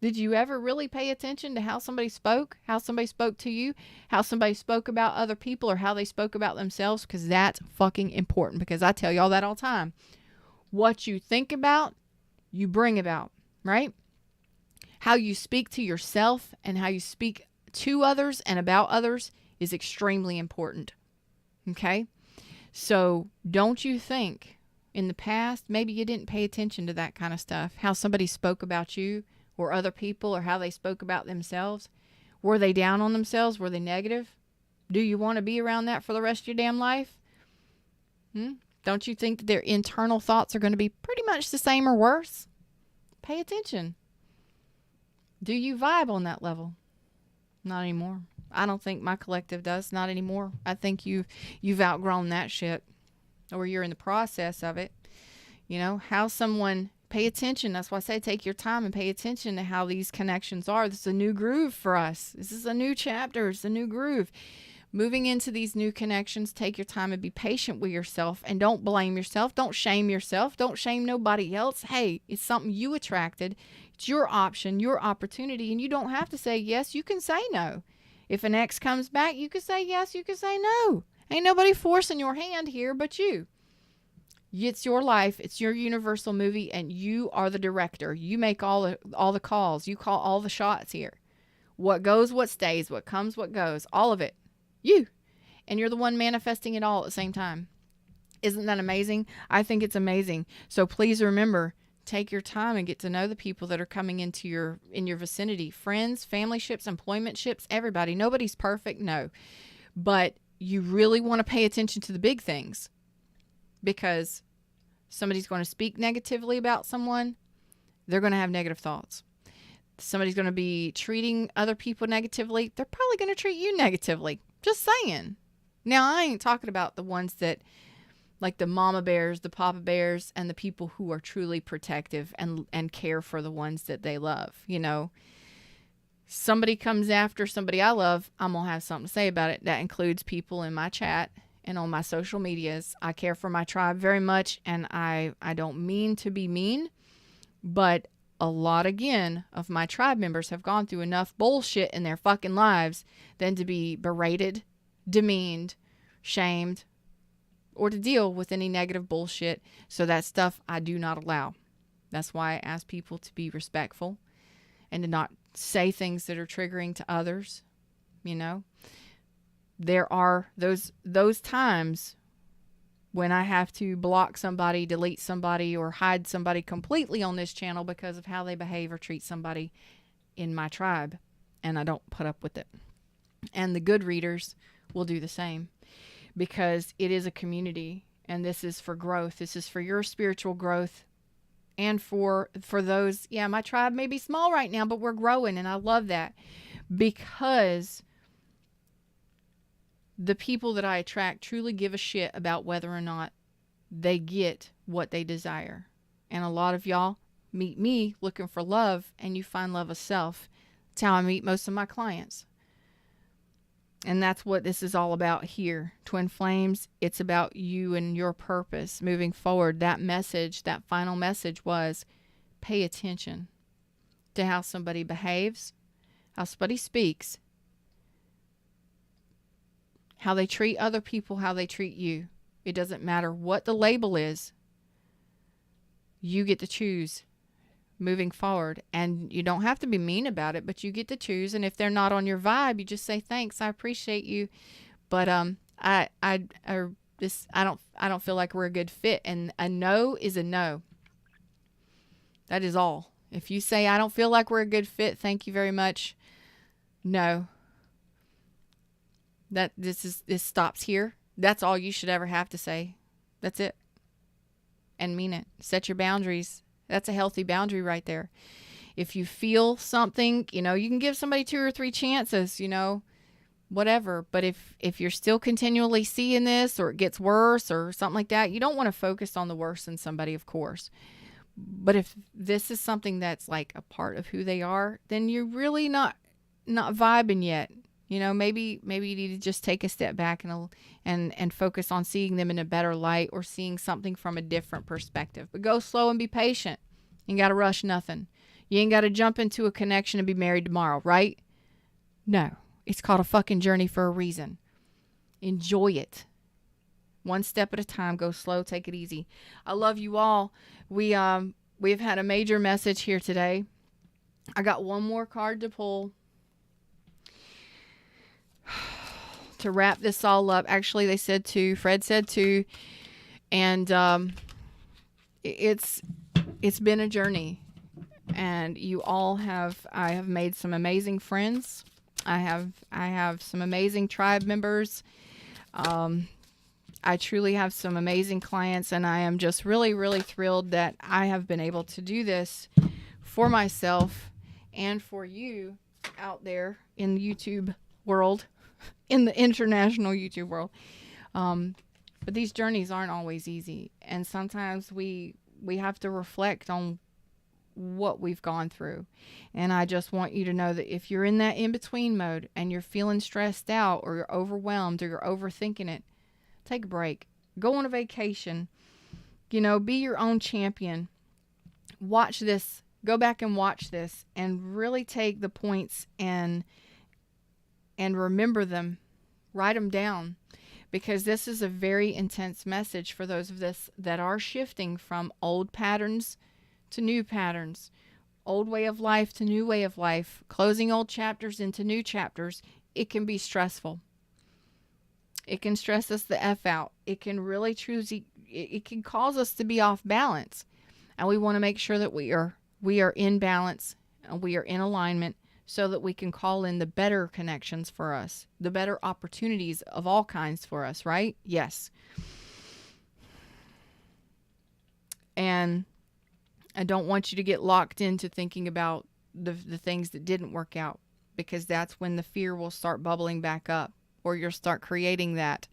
Did you ever really pay attention to how somebody spoke to you, how somebody spoke about other people, or how they spoke about themselves? Because that's fucking important, because I tell y'all that all the time. What you think about, you bring about, right? How you speak to yourself and how you speak to others and about others is extremely important, okay? So don't you think in the past, maybe you didn't pay attention to that kind of stuff, how somebody spoke about you, or other people, or how they spoke about themselves? Were they down on themselves? Were they negative? Do you want to be around that for the rest of your damn life? Don't you think that their internal thoughts are going to be pretty much the same or worse? Pay attention. Do you vibe on that level? Not anymore. I don't think my collective does. Not anymore. I think you've outgrown that shit, or you're in the process of it. You know, how someone pay attention. That's why I say take your time and pay attention to how these connections are. This is a new groove for us. This is a new chapter. It's a new groove. Moving into these new connections, take your time and be patient with yourself, and don't blame yourself. Don't shame yourself. Don't shame nobody else. Hey, it's something you attracted. It's your option, your opportunity, and you don't have to say yes. You can say no. If an ex comes back, you can say yes. You can say no. Ain't nobody forcing your hand here but you. It's your life. It's your universal movie, and you are the director. You make all the calls. You call all the shots here. What goes, what stays, what comes, what goes, all of it. You. And you're the one manifesting it all at the same time. Isn't that amazing? I think it's amazing. So please remember, take your time and get to know the people that are coming into your vicinity. Friends, family ships, employment ships, everybody. Nobody's perfect, no. But you really want to pay attention to the big things, because somebody's going to speak negatively about someone. They're going to have negative thoughts. Somebody's going to be treating other people negatively. They're probably going to treat you negatively. Just saying. Now, I ain't talking about the ones that, like the mama bears, the papa bears, and the people who are truly protective and care for the ones that they love. You know, somebody comes after somebody I love, I'm going to have something to say about it. That includes people in my chat and on my social medias. I care for my tribe very much, and I don't mean to be mean, but a lot, again, of my tribe members have gone through enough bullshit in their fucking lives than to be berated, demeaned, shamed, or to deal with any negative bullshit. So that stuff I do not allow. That's why I ask people to be respectful and to not say things that are triggering to others. You know, there are those times when I have to block somebody, delete somebody, or hide somebody completely on this channel because of how they behave or treat somebody in my tribe. And I don't put up with it. And the good readers will do the same, because it is a community, and this is for growth. This is for your spiritual growth, and for those, yeah, my tribe may be small right now, but we're growing, and I love that, because the people that I attract truly give a shit about whether or not they get what they desire. And a lot of y'all meet me looking for love, and you find love of self. That's how I meet most of my clients. And that's what this is all about here. Twin Flames, it's about you and your purpose moving forward. That message, that final message was, pay attention to how somebody behaves, how somebody speaks, how they treat other people, how they treat you. It doesn't matter what the label is. You get to choose moving forward. And you don't have to be mean about it, but you get to choose. And if they're not on your vibe, you just say, thanks, I appreciate you, but I don't feel like we're a good fit. And a no is a no. That is all. If you say, I don't feel like we're a good fit, thank you very much, no. This stops here. That's all you should ever have to say. That's it. And mean it. Set your boundaries. That's a healthy boundary right there. If you feel something, you know, you can give somebody 2 or 3 chances, you know, whatever. But if you're still continually seeing this, or it gets worse or something like that, you don't want to focus on the worst in somebody, of course. But if this is something that's like a part of who they are, then you're really not vibing yet. You know, maybe you need to just take a step back and focus on seeing them in a better light, or seeing something from a different perspective. But go slow and be patient. You ain't got to rush nothing. You ain't got to jump into a connection and be married tomorrow, right? No. It's called a fucking journey for a reason. Enjoy it. One step at a time. Go slow. Take it easy. I love you all. We've had a major message here today. I got one more card to pull to wrap this all up. Actually, they said 2. Fred said 2. And it's been a journey. And I have made some amazing friends. I have some amazing tribe members. I truly have some amazing clients, and I am just really, really thrilled that I have been able to do this for myself and for you out there in the YouTube world, in the international YouTube world. But these journeys aren't always easy, and sometimes we have to reflect on what we've gone through. And I just want you to know that if you're in that in-between mode and you're feeling stressed out or you're overwhelmed or you're overthinking it, take a break. Go on a vacation. Be your own champion. Watch this. Go back and watch this and really take the points and remember them. Write them down, because this is a very intense message for those of us that are shifting from old patterns to new patterns, old way of life to new way of life, closing old chapters into new chapters. It can be stressful. It can stress us the F out. It can really it can cause us to be off balance. And we want to make sure that we are in balance and we are in alignment, so that we can call in the better connections for us, the better opportunities of all kinds for us, right? Yes. And I don't want you to get locked into thinking about the things that didn't work out, because that's when the fear will start bubbling back up, or you'll start creating that.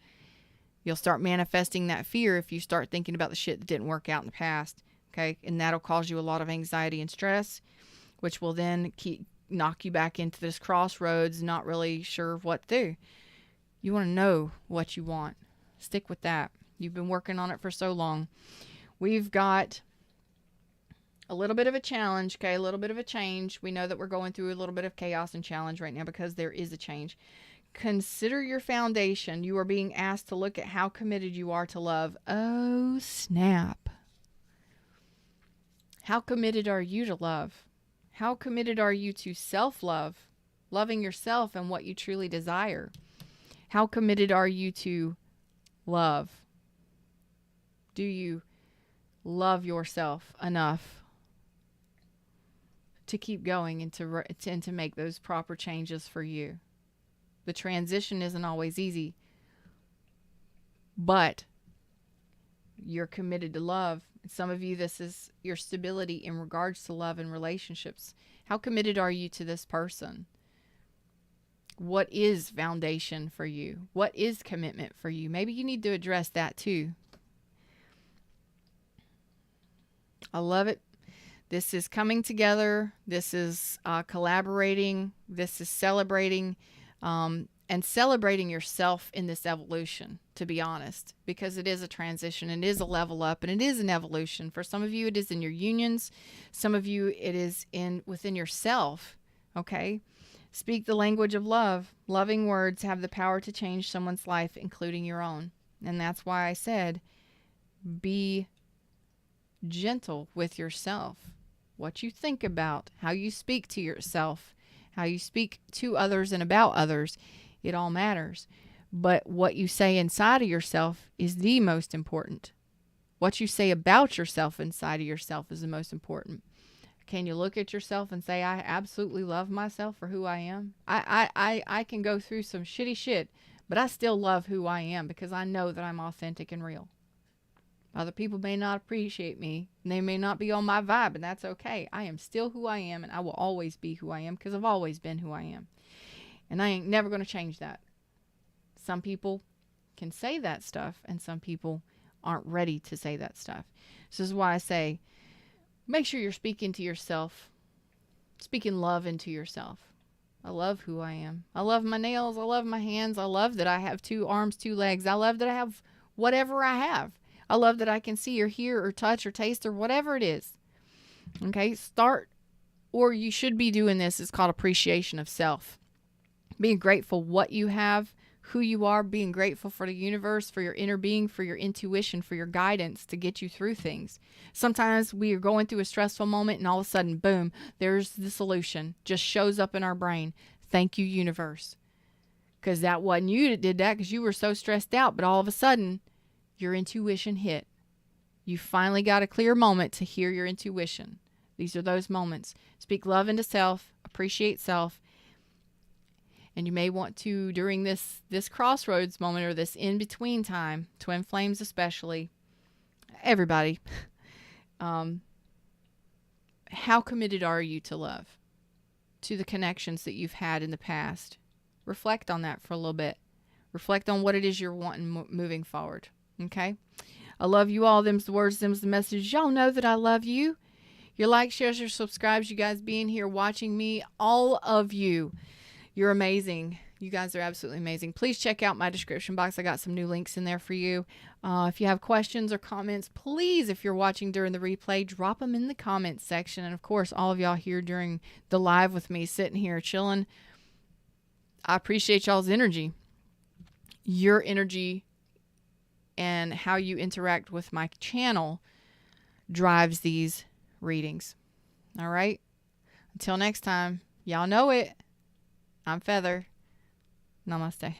You'll start manifesting that fear if you start thinking about the shit that didn't work out in the past, okay? And that'll cause you a lot of anxiety and stress, which will then knock you back into this crossroads, not really sure what to do. You want to know what you want. Stick with that. You've been working on it for so long. We've got a little bit of a challenge, okay? A little bit of a change. We know that we're going through a little bit of chaos and challenge right now because there is a change. Consider your foundation. You are being asked to look at how committed you are to love. Oh, snap. How committed are you to love? How committed are you to self-love, loving yourself and what you truly desire? How committed are you to love? Do you love yourself enough to keep going and to make those proper changes for you? The transition isn't always easy, but you're committed to love. Some of you, this is your stability in regards to love and relationships. How committed are you to this person? What is foundation for you? What is commitment for you? Maybe you need to address that too. I love it. This is coming together. This is collaborating. This is celebrating. And celebrating yourself in this evolution, to be honest, because it is a transition, it is a level up, and it is an evolution. For some of you, it is in your unions. Some of you, it is within yourself. Okay? Speak the language of love. Loving words have the power to change someone's life, including your own. And that's why I said, be gentle with yourself. What you think about, how you speak to yourself, how you speak to others and about others, it all matters. But what you say inside of yourself is the most important. What you say about yourself inside of yourself is the most important. Can you look at yourself and say, I absolutely love myself for who I am? I can go through some shitty shit, but I still love who I am because I know that I'm authentic and real. Other people may not appreciate me, and they may not be on my vibe, and that's okay. I am still who I am, and I will always be who I am because I've always been who I am. And I ain't never going to change that. Some people can say that stuff, and some people aren't ready to say that stuff. So this is why I say, make sure you're speaking to yourself, speaking love into yourself. I love who I am. I love my nails. I love my hands. I love that I have 2 arms, 2 legs. I love that I have whatever I have. I love that I can see or hear or touch or taste or whatever it is. Okay, or you should be doing this. It's called appreciation of self. Being grateful what you have, who you are, being grateful for the universe, for your inner being, for your intuition, for your guidance to get you through things. Sometimes we are going through a stressful moment and all of a sudden, boom, there's the solution. Just shows up in our brain. Thank you, universe. Because that wasn't you that did that because you were so stressed out. But all of a sudden, your intuition hit. You finally got a clear moment to hear your intuition. These are those moments. Speak love into self, appreciate self. And you may want to, during this crossroads moment or this in-between time, twin flames especially, everybody, how committed are you to love? To the connections that you've had in the past? Reflect on that for a little bit. Reflect on what it is you're wanting moving forward. Okay? I love you all. Them's the words, them's the message. Y'all know that I love you. Your likes, shares, your subscribes, you guys being here, watching me, all of you. You're amazing. You guys are absolutely amazing. Please check out my description box. I got some new links in there for you. If you have questions or comments, please, if you're watching during the replay, drop them in the comments section. And of course, all of y'all here during the live with me, sitting here chilling, I appreciate y'all's energy. Your energy and how you interact with my channel drives these readings. All right? Until next time, y'all know it. I'm Feather. Namaste.